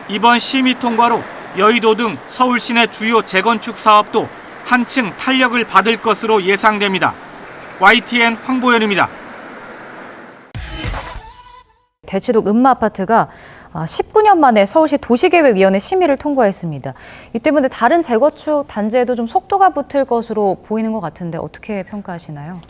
이번 심의 통과로 여의도 등 서울 시내 주요 재건축 사업도 한층 탄력을 받을 것으로 예상됩니다. YTN 황보현입니다. 대치동 은마아파트가 19년 만에 서울시 도시계획위원회 심의를 통과했습니다. 이 때문에 다른 재건축 단지에도 좀 속도가 붙을 것으로 보이는 것 같은데 어떻게 평가하시나요?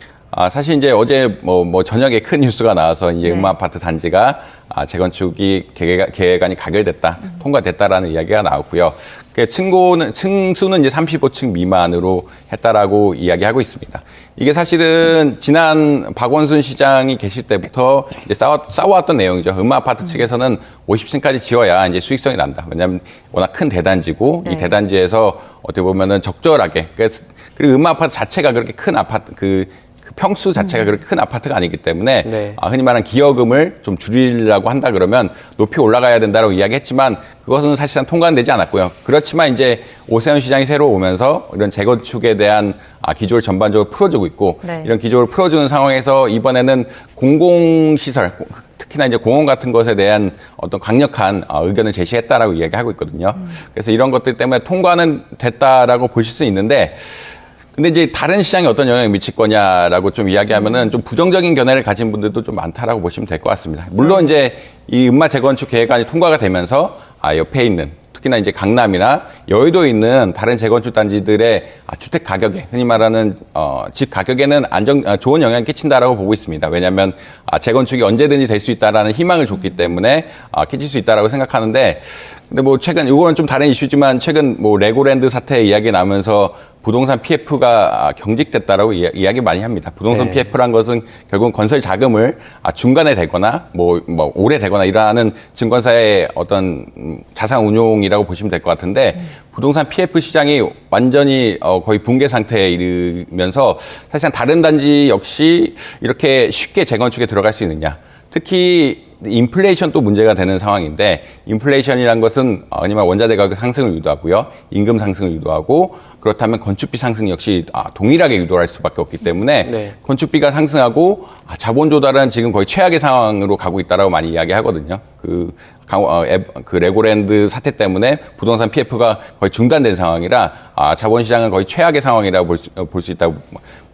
사실 이제 어제 저녁에 큰 뉴스가 나와서 이제 은마아파트 단지가 재건축이 계획안이 가결됐다, 통과됐다라는 이야기가 나왔고요. 층수는 이제 35층 미만으로 했다라고 이야기하고 있습니다. 이게 사실은 지난 박원순 시장이 계실 때부터 이제 싸워왔던 내용이죠. 은마아파트 측에서는 50층까지 지어야 이제 수익성이 난다. 왜냐하면 워낙 큰 대단지고 이 대단지에서 어떻게 보면은 적절하게 그리고 은마아파트 자체가 그렇게 큰 아파트 그 평수 자체가 그렇게 큰 아파트가 아니기 때문에 흔히 말하는 기여금을 좀 줄이려고 한다 그러면 높이 올라가야 된다고 이야기했지만 그것은 사실상 통과는 되지 않았고요. 그렇지만 이제 오세훈 시장이 새로 오면서 이런 재건축에 대한 기조를 전반적으로 풀어주고 있고 이런 기조를 풀어주는 상황에서 이번에는 공공시설 특히나 이제 공원 같은 것에 대한 어떤 강력한 의견을 제시했다라고 이야기하고 있거든요. 그래서 이런 것들 때문에 통과는 됐다라고 보실 수 있는데 근데 이제 다른 시장에 어떤 영향을 미칠 거냐라고 좀 이야기하면은 좀 부정적인 견해를 가진 분들도 좀 많다라고 보시면 될 것 같습니다. 물론 이제 이 은마 재건축 계획안이 통과가 되면서 옆에 있는 특히나 이제 강남이나 여의도에 있는 다른 재건축 단지들의 주택 가격에 흔히 말하는 집 가격에는 좋은 영향을 끼친다라고 보고 있습니다. 왜냐하면 재건축이 언제든지 될 수 있다라는 희망을 줬기 때문에 끼칠 수 있다라고 생각하는데 근데 뭐 최근 이거는 좀 다른 이슈지만 최근 뭐 레고랜드 사태 이야기 나면서 부동산 PF가 경직됐다라고 이야기 많이 합니다. 부동산 PF란 것은 결국은 건설 자금을 중간에 대거나 뭐 오래 대거나 이러한 증권사의 어떤 자산 운용이라고 보시면 될 것 같은데 부동산 PF 시장이 완전히 거의 붕괴 상태에 이르면서 사실상 다른 단지 역시 이렇게 쉽게 재건축에 들어갈 수 있느냐. 특히 인플레이션도 문제가 되는 상황인데 인플레이션이란 것은 흔히 말 원자재 가격 상승을 유도하고요. 임금 상승을 유도하고 그렇다면 건축비 상승 역시 동일하게 유도할 수밖에 없기 때문에 건축비가 상승하고 자본 조달은 지금 거의 최악의 상황으로 가고 있다라고 많이 이야기하거든요. 그 레고랜드 사태 때문에 부동산 PF가 거의 중단된 상황이라 자본시장은 거의 최악의 상황이라고 볼 수 있다고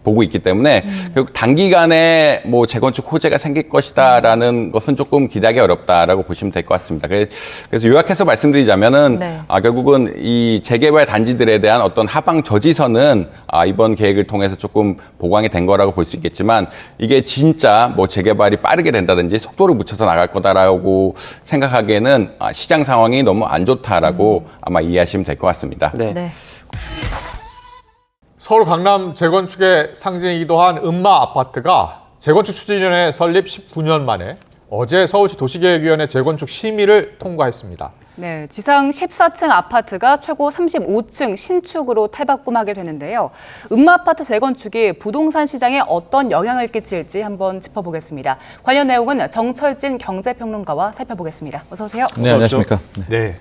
보고 있기 때문에 결국 단기간에 뭐 재건축 호재가 생길 것이다라는 것은 조금 기대하기 어렵다라고 보시면 될 것 같습니다. 그래서 요약해서 말씀드리자면은 결국은 이 재개발 단지들에 대한 어떤 하방 저지선은 이번 계획을 통해서 조금 보강이 된 거라고 볼 수 있겠지만 이게 진짜 뭐 재개발이 빠르게 된다든지 속도를 붙여서 나갈 거다라고 생각하기에는 시장 상황이 너무 안 좋다라고 아마 이해하시면 될 것 같습니다. 서울 강남 재건축의 상징이기도 한 은마 아파트가 재건축 추진위원회 설립 19년 만에 어제 서울시 도시계획위원회 재건축 심의를 통과했습니다. 네, 지상 14층 아파트가 최고 35층 신축으로 탈바꿈하게 되는데요. 은마 아파트 재건축이 부동산 시장에 어떤 영향을 끼칠지 한번 짚어보겠습니다. 관련 내용은 정철진 경제평론가와 살펴보겠습니다. 어서 오세요. 네, 안녕하십니까. 네.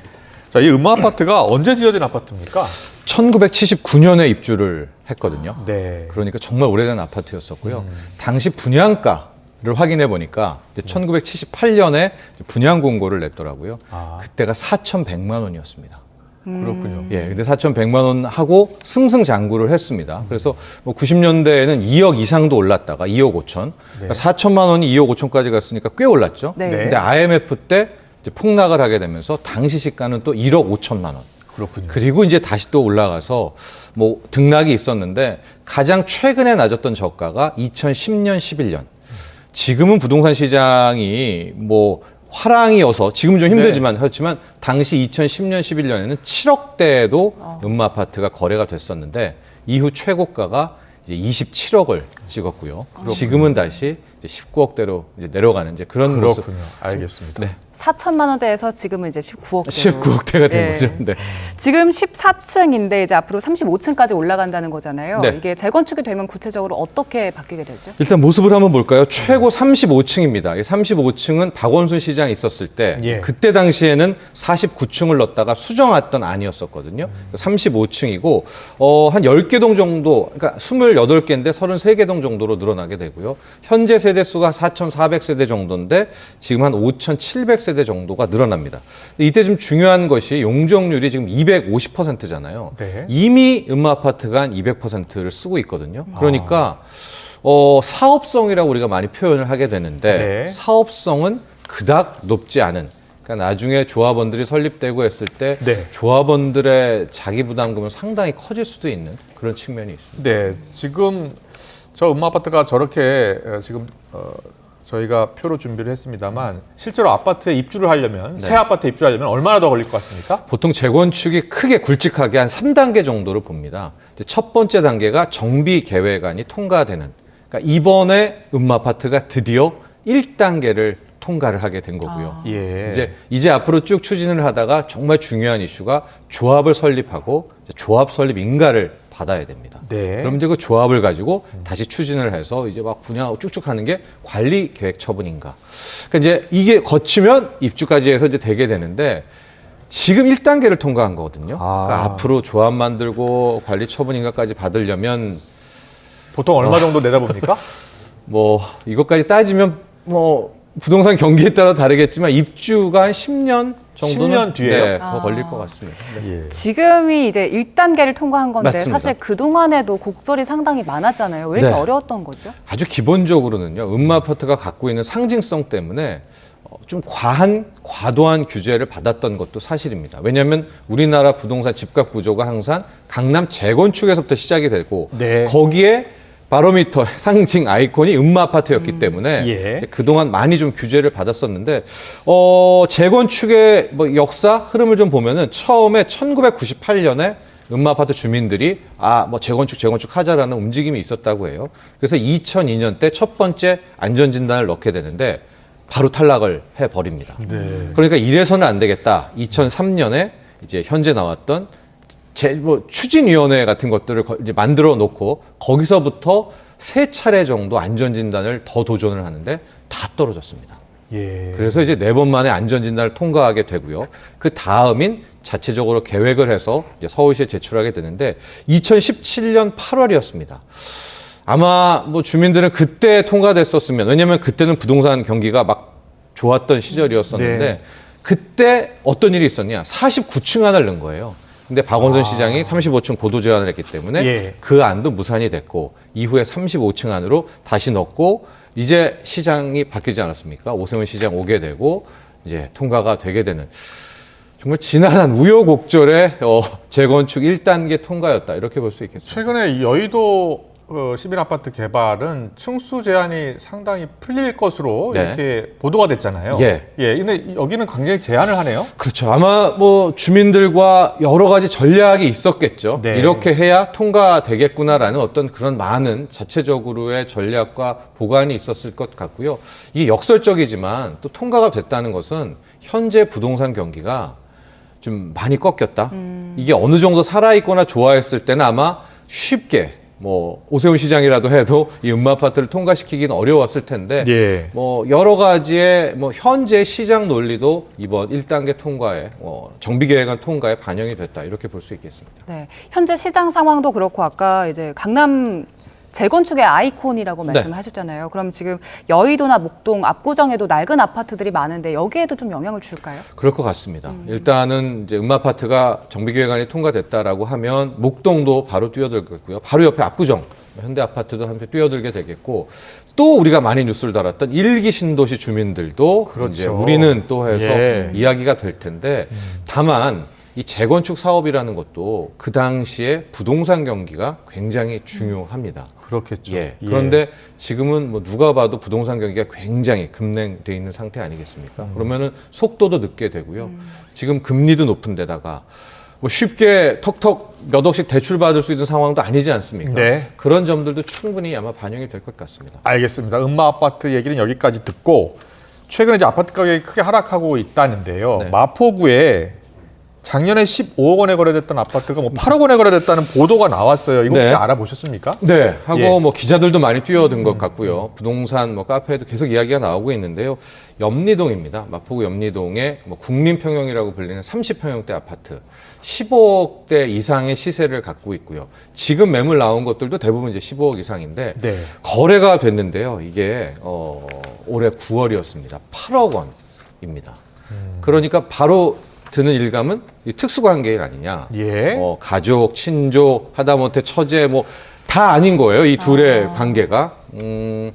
자, 이 은마 아파트가 언제 지어진 아파트입니까? 1979년에 입주를 했거든요. 네. 그러니까 정말 오래된 아파트였었고요. 당시 분양가를 확인해 보니까 1978년에 분양 공고를 냈더라고요. 그때가 4,100만 원이었습니다. 그렇군요. 예, 근데 4,100만 원 하고 승승장구를 했습니다. 그래서 뭐 90년대에는 2억 이상도 올랐다가 2억 5천. 그러니까 4천만 원이 2억 5천까지 갔으니까 꽤 올랐죠. 근데 IMF 때 이제 폭락을 하게 되면서 당시 시가는 또 1억 5천만 원. 그렇군요. 그리고 이제 다시 또 올라가서 뭐 등락이 있었는데 가장 최근에 낮았던 저가가 2010년, 11년. 지금은 부동산 시장이 뭐 화랑이어서 지금은 좀 힘들지만 그렇지만 당시 2010년, 11년에는 7억대에도 은마 아파트가 거래가 됐었는데 이후 최고가가 이제 27억을 찍었고요. 지금은 다시 이제 19억대로 이제 내려가는 이제 그런 모습. 그렇군요. 알겠습니다. 네. 4천만 원대에서 지금은 이제 19억대로. 19억대가 된 거죠. 네. 지금 14층인데 이제 앞으로 35층까지 올라간다는 거잖아요. 네. 이게 재건축이 되면 구체적으로 어떻게 바뀌게 되죠? 일단 모습을 한번 볼까요? 최고 35층입니다. 이 35층은 박원순 시장이 있었을 때 예. 그때 당시에는 49층을 넣었다가 수정했던 안이었었거든요. 35층이고 한 10개 동 정도, 그러니까 28개인데 33개 동 정도로 늘어나게 되고요. 현재 세대 수가 4,400세대 정도인데 지금 한 5,700세대 정도가 늘어납니다. 이때 좀 중요한 것이 용적률이 지금 250%잖아요. 네. 이미 음마아파트가 한 200%를 쓰고 있거든요. 그러니까 사업성이라고 우리가 많이 표현을 하게 되는데 네. 사업성은 그닥 높지 않은, 그러니까 나중에 조합원들이 설립되고 했을 때 네. 조합원들의 자기 부담금은 상당히 커질 수도 있는 그런 측면이 있습니다. 네, 지금 저 음마아파트가 저렇게 지금 저희가 표로 준비를 했습니다만 실제로 아파트에 입주를 하려면 새 아파트에 입주하려면 얼마나 더 걸릴 것 같습니까? 보통 재건축이 크게 굵직하게 한 3단계 정도를 봅니다. 첫 번째 단계가 정비 계획안이 통과되는, 그러니까 이번에 음마아파트가 드디어 1단계를 통과를 하게 된 거고요. 예. 이제 앞으로 쭉 추진을 하다가 정말 중요한 이슈가 조합을 설립하고 조합 설립 인가를 받아야 됩니다. 네. 그럼 이제 그 조합을 가지고 다시 추진을 해서 이제 막 분양하고 쭉쭉 하는 게 관리 계획 처분인가. 그러니까 이제 이게 거치면 입주까지 해서 이제 되게 되는데 지금 1단계를 통과한 거거든요. 그러니까 앞으로 조합 만들고 관리 처분인가까지 받으려면 보통 얼마 정도 내다봅니까? 뭐 이것까지 따지면 뭐 부동산 경기에 따라 다르겠지만 입주가 한 10년 정도는 10년 뒤에요? 네, 더 걸릴 것 같습니다. 네. 지금이 이제 1단계를 통과한 건데 맞습니다. 사실 그동안에도 곡절이 상당히 많았잖아요. 왜 이렇게 네. 어려웠던 거죠? 아주 기본적으로는요, 음마아파트가 갖고 있는 상징성 때문에 좀 과도한 규제를 받았던 것도 사실입니다. 왜냐하면 우리나라 부동산 집값 구조가 항상 강남 재건축에서부터 시작이 되고 네. 거기에 바로미터 상징 아이콘이 음마아파트였기 때문에 예. 그동안 많이 좀 규제를 받았었는데 재건축의 뭐 역사 흐름을 좀 보면은 처음에 1998년에 음마아파트 주민들이 뭐 재건축 하자라는 움직임이 있었다고 해요. 그래서 2002년 때 첫 번째 안전진단을 넣게 되는데 바로 탈락을 해버립니다. 네. 그러니까 이래서는 안 되겠다. 2003년에 이제 현재 나왔던 추진위원회 같은 것들을 이제 만들어 놓고 거기서부터 3차례 정도 안전진단을 더 도전을 하는데 다 떨어졌습니다. 예. 그래서 이제 4번 만에 안전진단을 통과하게 되고요. 그 다음인 자체적으로 계획을 해서 이제 서울시에 제출하게 되는데 2017년 8월이었습니다. 아마 뭐 주민들은 그때 통과됐었으면, 왜냐면 그때는 부동산 경기가 막 좋았던 시절이었었는데 네. 그때 어떤 일이 있었냐? 49층 안을 넣은 거예요. 근데 박원순 시장이 35층 고도 제한을 했기 때문에 예. 그 안도 무산이 됐고 이후에 35층 안으로 다시 넣고 이제 시장이 바뀌지 않았습니까? 오세훈 시장 오게 되고 이제 통과가 되게 되는 정말 지난한 우여곡절의 재건축 1단계 통과였다, 이렇게 볼 수 있겠습니다. 최근에 여의도 시민 아파트 개발은 층수 제한이 상당히 풀릴 것으로 네. 이렇게 보도가 됐잖아요. 예. 근데 여기는 굉장히 제한을 하네요. 그렇죠. 아마 뭐 주민들과 여러 가지 전략이 있었겠죠. 네. 이렇게 해야 통과되겠구나라는 어떤 그런 많은 자체적으로의 전략과 보관이 있었을 것 같고요. 이게 역설적이지만 또 통과가 됐다는 것은 현재 부동산 경기가 좀 많이 꺾였다. 이게 어느 정도 살아있거나 좋아했을 때는 아마 쉽게 뭐 오세훈 시장이라도 해도 이 음마아파트를 통과시키기는 어려웠을 텐데 예. 뭐 여러 가지의 뭐 현재 시장 논리도 이번 1단계 통과에 정비계획안 통과에 반영이 됐다, 이렇게 볼 수 있겠습니다. 네, 현재 시장 상황도 그렇고 아까 이제 강남 재건축의 아이콘이라고 말씀을 하셨잖아요. 그럼 지금 여의도나 목동, 압구정에도 낡은 아파트들이 많은데 여기에도 좀 영향을 줄까요? 그럴 것 같습니다. 일단은 이제 음마아파트가 정비계획안이 통과됐다라고 하면 목동도 바로 뛰어들겠고요. 바로 옆에 압구정, 현대아파트도 함께 뛰어들게 되겠고, 또 우리가 많이 뉴스를 달았던 1기 신도시 주민들도 그렇죠. 이제 우리는 또 해서 예. 이야기가 될 텐데 다만 이 재건축 사업이라는 것도 그 당시에 부동산 경기가 굉장히 중요합니다. 그렇겠죠. 예. 그런데 지금은 뭐 누가 봐도 부동산 경기가 굉장히 급냉돼 있는 상태 아니겠습니까? 그러면은 속도도 늦게 되고요. 지금 금리도 높은 데다가 뭐 쉽게 턱턱 몇 억씩 대출 받을 수 있는 상황도 아니지 않습니까? 네. 그런 점들도 충분히 아마 반영이 될 것 같습니다. 알겠습니다. 음마 아파트 얘기는 여기까지 듣고 최근에 이제 아파트 가격이 크게 하락하고 있다는데요. 네. 마포구에 작년에 15억 원에 거래됐던 아파트가 뭐 8억 원에 거래됐다는 보도가 나왔어요. 이거 혹시 네. 알아보셨습니까? 네, 하고 예. 뭐 기자들도 많이 뛰어든 것 같고요. 부동산 뭐 카페에도 계속 이야기가 나오고 있는데요. 염리동입니다. 마포구 염리동의 뭐 국민평형이라고 불리는 30평형대 아파트 15억대 이상의 시세를 갖고 있고요. 지금 매물 나온 것들도 대부분 이제 15억 이상인데 네. 거래가 됐는데요. 이게 올해 9월이었습니다. 8억 원입니다. 그러니까 바로 드는 일감은 이 특수관계인 아니냐. 예. 가족, 친족, 하다못해 처제 뭐 다 아닌 거예요. 이 둘의 관계가. 그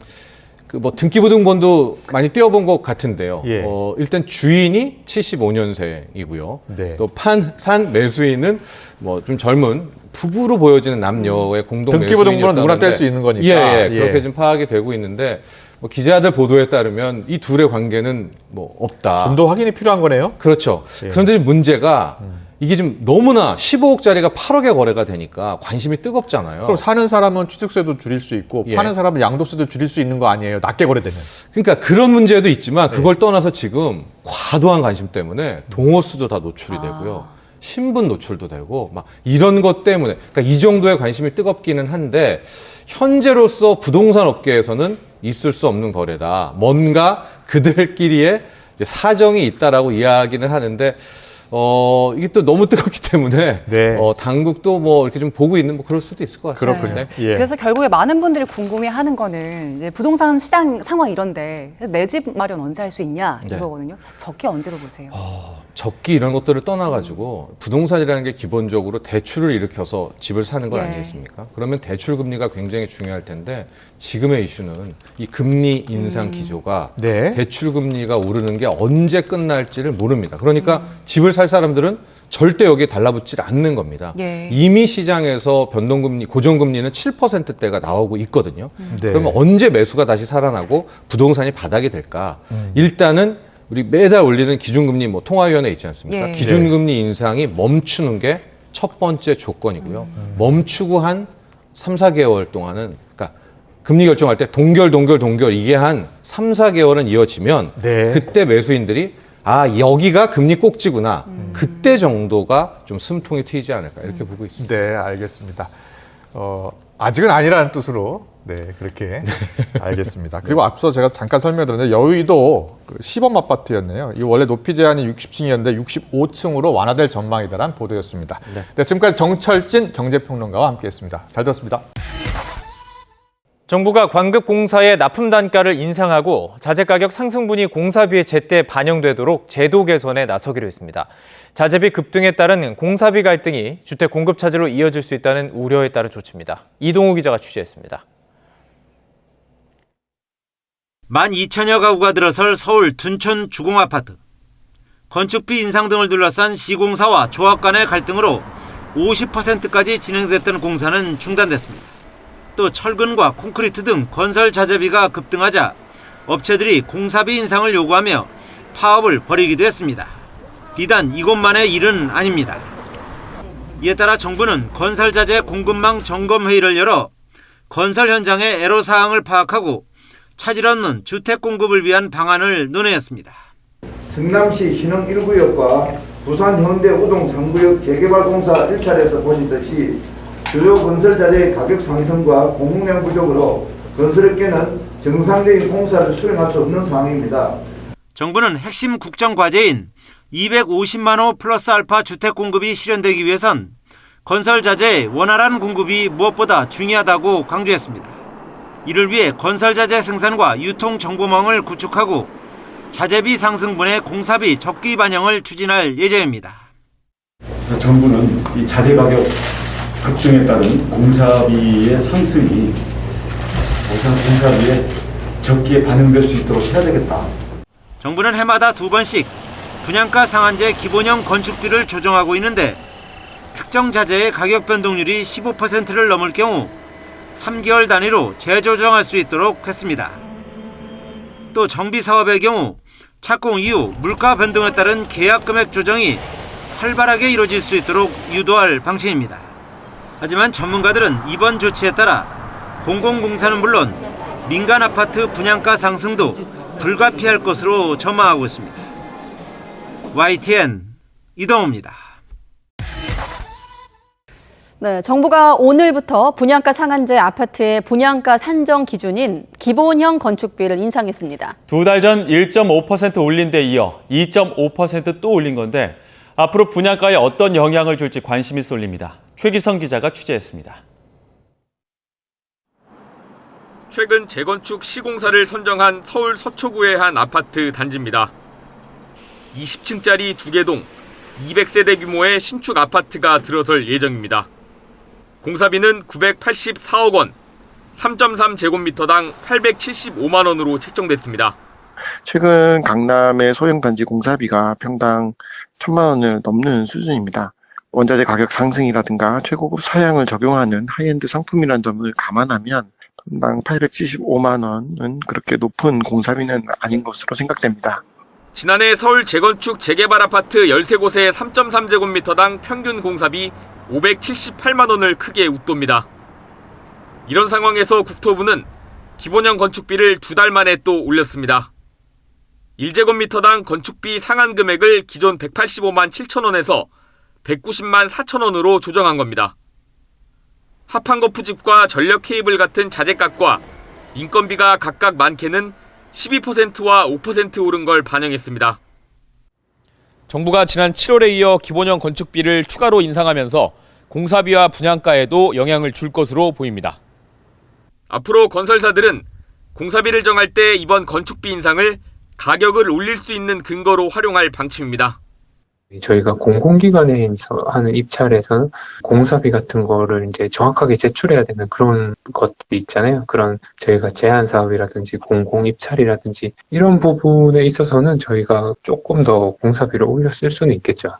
뭐 등기부등본도 많이 띄워본 것 같은데요. 예. 일단 주인이 75년생이고요. 네. 또 산 매수인은 뭐 좀 젊은 부부로 보여지는 남녀의 공동 등기부등본은 누구나 매수인이었다는데 뗄 수 있는 거니까. 예, 그렇게 예. 좀 파악이 되고 있는데 뭐 기자들 보도에 따르면 이 둘의 관계는 뭐 없다. 좀 더 확인이 필요한 거네요. 그렇죠. 예. 그런데 문제가 이게 좀 너무나 15억짜리가 8억에 거래가 되니까 관심이 뜨겁잖아요. 그럼 사는 사람은 취득세도 줄일 수 있고 예. 파는 사람은 양도세도 줄일 수 있는 거 아니에요? 낮게 거래되면. 그러니까 그런 문제도 있지만 네. 그걸 떠나서 지금 과도한 관심 때문에 동호수도 다 노출이 되고요. 신분 노출도 되고 막 이런 것 때문에 그러니까 이 정도의 관심이 뜨겁기는 한데 현재로서 부동산 업계에서는 있을 수 없는 거래다. 뭔가 그들끼리의 이제 사정이 있다라고 이야기는 하는데 이게 또 너무 뜨겁기 때문에 네. 당국도 뭐 이렇게 좀 보고 있는 뭐 그럴 수도 있을 것 같습니다. 그렇군요. 네. 예. 그래서 결국에 많은 분들이 궁금해하는 거는 이제 부동산 시장 상황 이런데 내 집 마련 언제 할 수 있냐 네. 이거거든요. 적기 언제로 보세요? 적기 이런 것들을 떠나가지고 부동산이라는 게 기본적으로 대출을 일으켜서 집을 사는 건 예. 아니겠습니까? 그러면 대출 금리가 굉장히 중요할 텐데 지금의 이슈는 이 금리 인상 기조가 네. 대출 금리가 오르는 게 언제 끝날지를 모릅니다. 그러니까 집을 살 사람들은 절대 여기에 달라붙지 않는 겁니다. 예. 이미 시장에서 변동금리, 고정금리는 7%대가 나오고 있거든요. 네. 그러면 언제 매수가 다시 살아나고 부동산이 바닥이 될까? 일단은 우리 매달 올리는 기준금리 뭐 통화위원회 있지 않습니까? 예. 기준금리 인상이 멈추는 게 첫 번째 조건이고요. 멈추고 한 3, 4개월 동안은 그러니까 금리 결정할 때 동결 이게 한 3, 4개월은 이어지면 네. 그때 매수인들이 여기가 금리 꼭지구나. 그때 정도가 좀 숨통이 트이지 않을까 이렇게 보고 있습니다. 네, 알겠습니다. 아직은 아니라는 뜻으로 네, 그렇게 알겠습니다. 그리고 앞서 제가 잠깐 설명드렸는데 여의도 그 시범 아파트였네요. 이 원래 높이 제한이 60층이었는데 65층으로 완화될 전망이다라는 보도였습니다. 네, 지금까지 정철진 경제평론가와 함께했습니다. 잘 들었습니다. 정부가 광급공사의 납품 단가를 인상하고 자재가격 상승분이 공사비에 제때 반영되도록 제도 개선에 나서기로 했습니다. 자재비 급등에 따른 공사비 갈등이 주택 공급 차질로 이어질 수 있다는 우려에 따른 조치입니다. 이동우 기자가 취재했습니다. 12,000여 가구가 들어설 서울 둔촌 주공아파트. 건축비 인상 등을 둘러싼 시공사와 조합 간의 갈등으로 50%까지 진행됐던 공사는 중단됐습니다. 또 철근과 콘크리트 등 건설 자재비가 급등하자 업체들이 공사비 인상을 요구하며 파업을 벌이기도 했습니다. 비단 이곳만의 일은 아닙니다. 이에 따라 정부는 건설 자재 공급망 점검 회의를 열어 건설 현장의 애로사항을 파악하고 차질 없는 주택 공급을 위한 방안을 논의했습니다. 성남시 신흥 1구역과 부산 현대 우동 3구역 재개발공사 일차례에서 보시듯이 주요 건설자재의 가격 상승과 공급량 부족으로 건설업계는 정상적인 공사를 수행할 수 없는 상황입니다. 정부는 핵심 국정과제인 250만 호 플러스 알파 주택 공급이 실현되기 위해선 건설 자재의 원활한 공급이 무엇보다 중요하다고 강조했습니다. 이를 위해 건설 자재 생산과 유통 정보망을 구축하고 자재비 상승분의 공사비 적기 반영을 추진할 예정입니다. 그래서 정부는 이 자재 가격 급등에 따른 공사비의 상승이 공사비에 적기에 반영될 수 있도록 해야 되겠다. 정부는 해마다 2번씩 분양가 상한제 기본형 건축비를 조정하고 있는데 특정 자재의 가격 변동률이 15%를 넘을 경우 3개월 단위로 재조정할 수 있도록 했습니다. 또 정비 사업의 경우 착공 이후 물가 변동에 따른 계약 금액 조정이 활발하게 이루어질 수 있도록 유도할 방침입니다. 하지만 전문가들은 이번 조치에 따라 공공공사는 물론 민간 아파트 분양가 상승도 불가피할 것으로 전망하고 있습니다. YTN 이동호입니다. 네, 정부가 오늘부터 분양가 상한제 아파트의 분양가 산정 기준인 기본형 건축비를 인상했습니다. 2달 전 1.5% 올린 데 이어 2.5% 또 올린 건데 앞으로 분양가에 어떤 영향을 줄지 관심이 쏠립니다. 최기성 기자가 취재했습니다. 최근 재건축 시공사를 선정한 서울 서초구의 한 아파트 단지입니다. 20층짜리 2개 동 200세대 규모의 신축 아파트가 들어설 예정입니다. 공사비는 984억 원, 3.3제곱미터당 875만 원으로 책정됐습니다. 최근 강남의 소형 단지 공사비가 평당 1,000만 원을 넘는 수준입니다. 원자재 가격 상승이라든가 최고급 사양을 적용하는 하이엔드 상품이라는 점을 감안하면 평당 875만 원은 그렇게 높은 공사비는 아닌 것으로 생각됩니다. 지난해 서울 재건축 재개발 아파트 13곳의 3.3제곱미터당 평균 공사비 578만 원을 크게 웃돕니다. 이런 상황에서 국토부는 기본형 건축비를 2달 만에 또 올렸습니다. 1제곱미터당 건축비 상한 금액을 기존 185만 7천 원에서 190만 4천 원으로 조정한 겁니다. 합판 거푸집과 전력 케이블 같은 자재값과 인건비가 각각 많게는 12%와 5% 오른 걸 반영했습니다. 정부가 지난 7월에 이어 기본형 건축비를 추가로 인상하면서 공사비와 분양가에도 영향을 줄 것으로 보입니다. 앞으로 건설사들은 공사비를 정할 때 이번 건축비 인상을 가격을 올릴 수 있는 근거로 활용할 방침입니다. 저희가 공공기관에 하는 입찰에서는 공사비 같은 거를 이제 정확하게 제출해야 되는 그런 것들이 있잖아요. 그런 저희가 제한 사업이라든지 공공 입찰이라든지 이런 부분에 있어서는 저희가 조금 더 공사비를 올려 쓸 수는 있겠죠.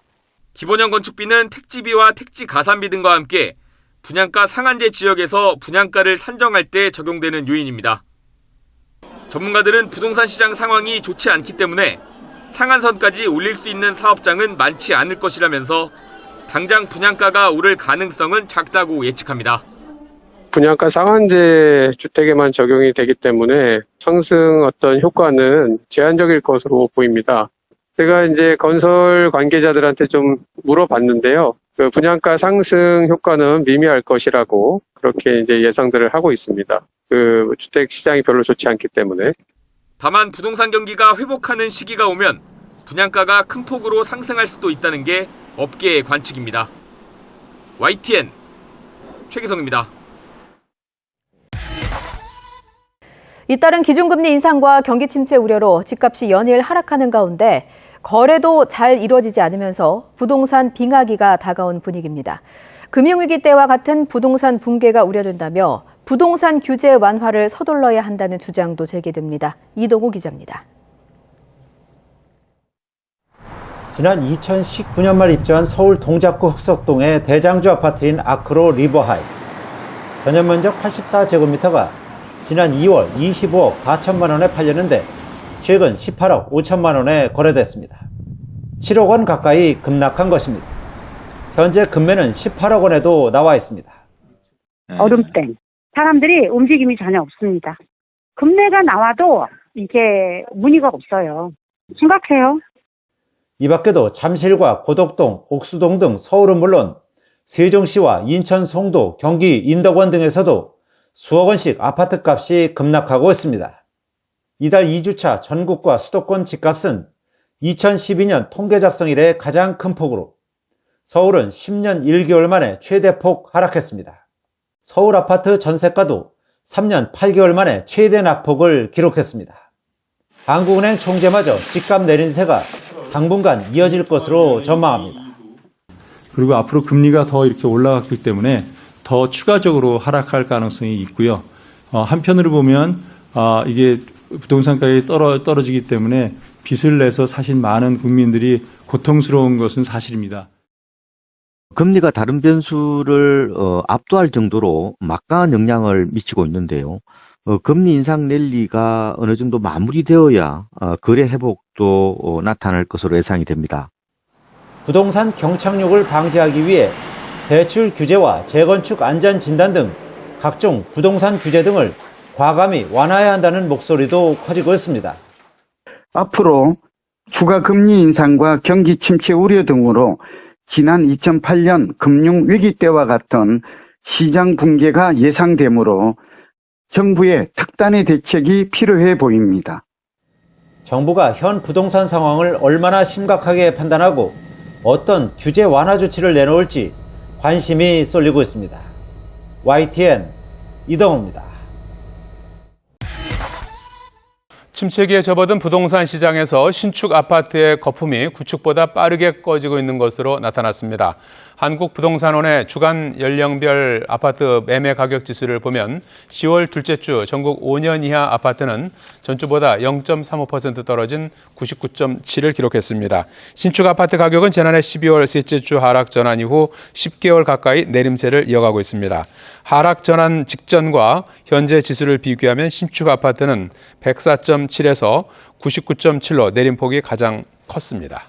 기본형 건축비는 택지비와 택지 가산비 등과 함께 분양가 상한제 지역에서 분양가를 산정할 때 적용되는 요인입니다. 전문가들은 부동산 시장 상황이 좋지 않기 때문에 상한선까지 올릴 수 있는 사업장은 많지 않을 것이라면서 당장 분양가가 오를 가능성은 작다고 예측합니다. 분양가 상한제 주택에만 적용이 되기 때문에 상승 어떤 효과는 제한적일 것으로 보입니다. 제가 이제 건설 관계자들한테 좀 물어봤는데요. 그 분양가 상승 효과는 미미할 것이라고 그렇게 이제 예상들을 하고 있습니다. 그 주택 시장이 별로 좋지 않기 때문에. 다만 부동산 경기가 회복하는 시기가 오면 분양가가 큰 폭으로 상승할 수도 있다는 게 업계의 관측입니다. YTN 최기성입니다. 잇따른 기준금리 인상과 경기 침체 우려로 집값이 연일 하락하는 가운데 거래도 잘 이루어지지 않으면서 부동산 빙하기가 다가온 분위기입니다. 금융위기 때와 같은 부동산 붕괴가 우려된다며 부동산 규제 완화를 서둘러야 한다는 주장도 제기됩니다. 이동우 기자입니다. 지난 2019년 말 입주한 서울 동작구 흑석동의 대장주 아파트인 아크로 리버하이. 전용 면적 84제곱미터가 지난 2월 25억 4천만 원에 팔렸는데 최근 18억 5천만 원에 거래됐습니다. 7억 원 가까이 급락한 것입니다. 현재 금매는 18억 원에도 나와 있습니다. 얼음땡. 사람들이 움직임이 전혀 없습니다. 금매가 나와도 이게 문의가 없어요. 심각해요. 이 밖에도 잠실과 고덕동, 옥수동 등 서울은 물론 세종시와 인천, 송도, 경기, 인덕원 등에서도 수억 원씩 아파트 값이 급락하고 있습니다. 이달 2주차 전국과 수도권 집값은 2012년 통계 작성 이래 가장 큰 폭으로 서울은 10년 1개월 만에 최대폭 하락했습니다. 서울 아파트 전세가도 3년 8개월 만에 최대 낙폭을 기록했습니다. 한국은행 총재마저 집값 내린세가 당분간 이어질 것으로 전망합니다. 그리고 앞으로 금리가 더 이렇게 올라갔기 때문에 더 추가적으로 하락할 가능성이 있고요. 한편으로 보면 이게 부동산 가격이 떨어지기 때문에 빚을 내서 사실 많은 국민들이 고통스러운 것은 사실입니다. 금리가 다른 변수를 압도할 정도로 막강한 영향을 미치고 있는데요. 금리 인상 랠리가 어느 정도 마무리되어야 거래 회복도 나타날 것으로 예상이 됩니다. 부동산 경착륙을 방지하기 위해 대출 규제와 재건축 안전 진단 등 각종 부동산 규제 등을 과감히 완화해야 한다는 목소리도 커지고 있습니다. 앞으로 추가 금리 인상과 경기 침체 우려 등으로 지난 2008년 금융위기 때와 같은 시장 붕괴가 예상되므로 정부의 특단의 대책이 필요해 보입니다. 정부가 현 부동산 상황을 얼마나 심각하게 판단하고 어떤 규제 완화 조치를 내놓을지 관심이 쏠리고 있습니다. YTN 이동호입니다. 침체기에 접어든 부동산 시장에서 신축 아파트의 거품이 구축보다 빠르게 꺼지고 있는 것으로 나타났습니다. 한국부동산원의 주간 연령별 아파트 매매 가격 지수를 보면 10월 둘째 주 전국 5년 이하 아파트는 전주보다 0.35% 떨어진 99.7을 기록했습니다. 신축 아파트 가격은 지난해 12월 셋째 주 하락 전환 이후 10개월 가까이 내림세를 이어가고 있습니다. 하락 전환 직전과 현재 지수를 비교하면 신축 아파트는 104.7에서 99.7로 내림폭이 가장 컸습니다.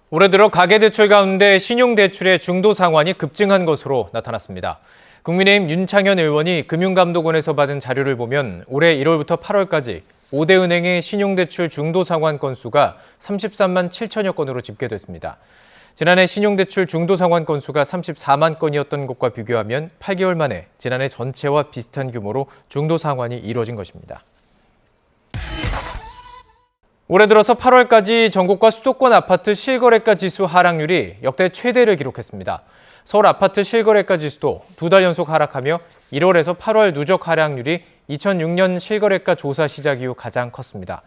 올해 들어 가계대출 가운데 신용대출의 중도 상환이 급증한 것으로 나타났습니다. 국민의힘 윤창현 의원이 금융감독원에서 받은 자료를 보면 올해 1월부터 8월까지 5대 은행의 신용대출 중도 상환 건수가 33만 7천여 건으로 집계됐습니다. 지난해 신용대출 중도 상환 건수가 34만 건이었던 것과 비교하면 8개월 만에 지난해 전체와 비슷한 규모로 중도 상환이 이뤄진 것입니다. 올해 들어서 8월까지 전국과 수도권 아파트 실거래가 지수 하락률이 역대 최대를 기록했습니다. 서울 아파트 실거래가 지수도 2달 연속 하락하며 1월에서 8월 누적 하락률이 2006년 실거래가 조사 시작 이후 가장 컸습니다.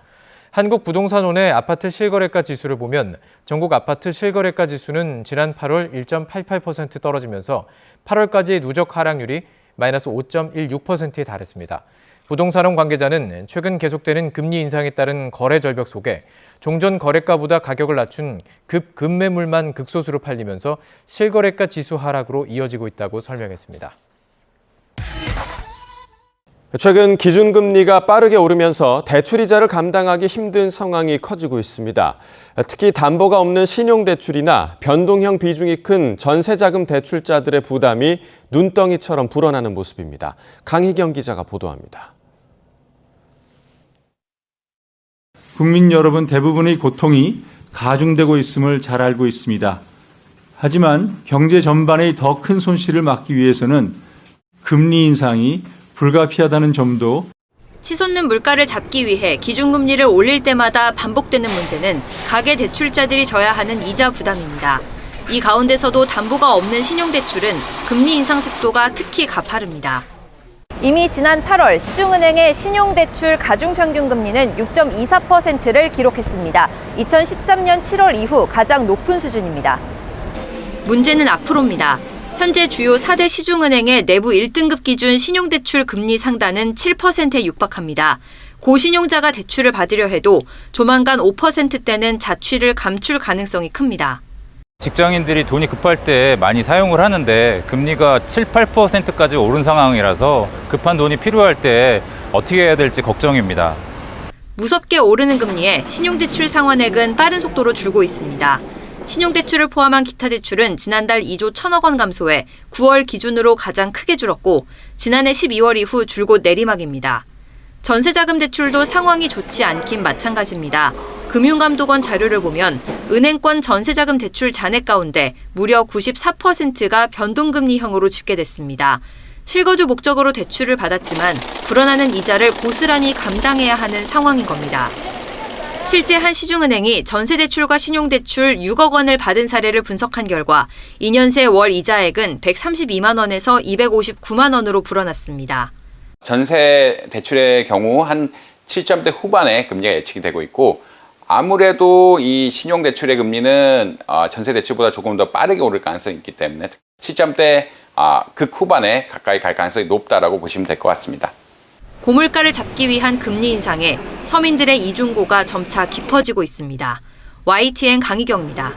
한국부동산원의 아파트 실거래가 지수를 보면 전국 아파트 실거래가 지수는 지난 8월 1.88% 떨어지면서 8월까지 누적 하락률이 마이너스 5.16%에 달했습니다. 부동산원 관계자는 최근 계속되는 금리 인상에 따른 거래 절벽 속에 종전 거래가보다 가격을 낮춘 급매물만 극소수로 팔리면서 실거래가 지수 하락으로 이어지고 있다고 설명했습니다. 최근 기준금리가 빠르게 오르면서 대출이자를 감당하기 힘든 상황이 커지고 있습니다. 특히 담보가 없는 신용대출이나 변동형 비중이 큰 전세자금 대출자들의 부담이 눈덩이처럼 불어나는 모습입니다. 강희경 기자가 보도합니다. 국민 여러분 대부분의 고통이 가중되고 있음을 잘 알고 있습니다. 하지만 경제 전반의 더 큰 손실을 막기 위해서는 금리 인상이 불가피하다는 점도 치솟는 물가를 잡기 위해 기준금리를 올릴 때마다 반복되는 문제는 가계대출자들이 져야 하는 이자 부담입니다. 이 가운데서도 담보가 없는 신용대출은 금리 인상 속도가 특히 가파릅니다. 이미 지난 8월 시중은행의 신용대출 가중평균금리는 6.24%를 기록했습니다. 2013년 7월 이후 가장 높은 수준입니다. 문제는 앞으로입니다. 현재 주요 4대 시중은행의 내부 1등급 기준 신용대출 금리 상단은 7%에 육박합니다. 고신용자가 대출을 받으려 해도 조만간 5%대는 자취를 감출 가능성이 큽니다. 직장인들이 돈이 급할 때 많이 사용을 하는데 금리가 7, 8%까지 오른 상황이라서 급한 돈이 필요할 때 어떻게 해야 될지 걱정입니다. 무섭게 오르는 금리에 신용대출 상환액은 빠른 속도로 줄고 있습니다. 신용대출을 포함한 기타 대출은 지난달 2조 1천억 원 감소해 9월 기준으로 가장 크게 줄었고 지난해 12월 이후 줄곧 내리막입니다. 전세자금 대출도 상황이 좋지 않긴 마찬가지입니다. 금융감독원 자료를 보면 은행권 전세자금 대출 잔액 가운데 무려 94%가 변동금리형으로 집계됐습니다. 실거주 목적으로 대출을 받았지만 불어나는 이자를 고스란히 감당해야 하는 상황인 겁니다. 실제 한 시중은행이 전세대출과 신용대출 6억 원을 받은 사례를 분석한 결과 2년 새 월 이자액은 132만 원에서 259만 원으로 불어났습니다. 전세 대출의 경우 한 7점대 후반의 금리가 예측이 되고 있고 아무래도 이 신용대출의 금리는 전세대출보다 조금 더 빠르게 오를 가능성이 있기 때문에 7점대 극후반에 가까이 갈 가능성이 높다라고 보시면 될 것 같습니다. 고물가를 잡기 위한 금리 인상에 서민들의 이중고가 점차 깊어지고 있습니다. YTN 강희경입니다.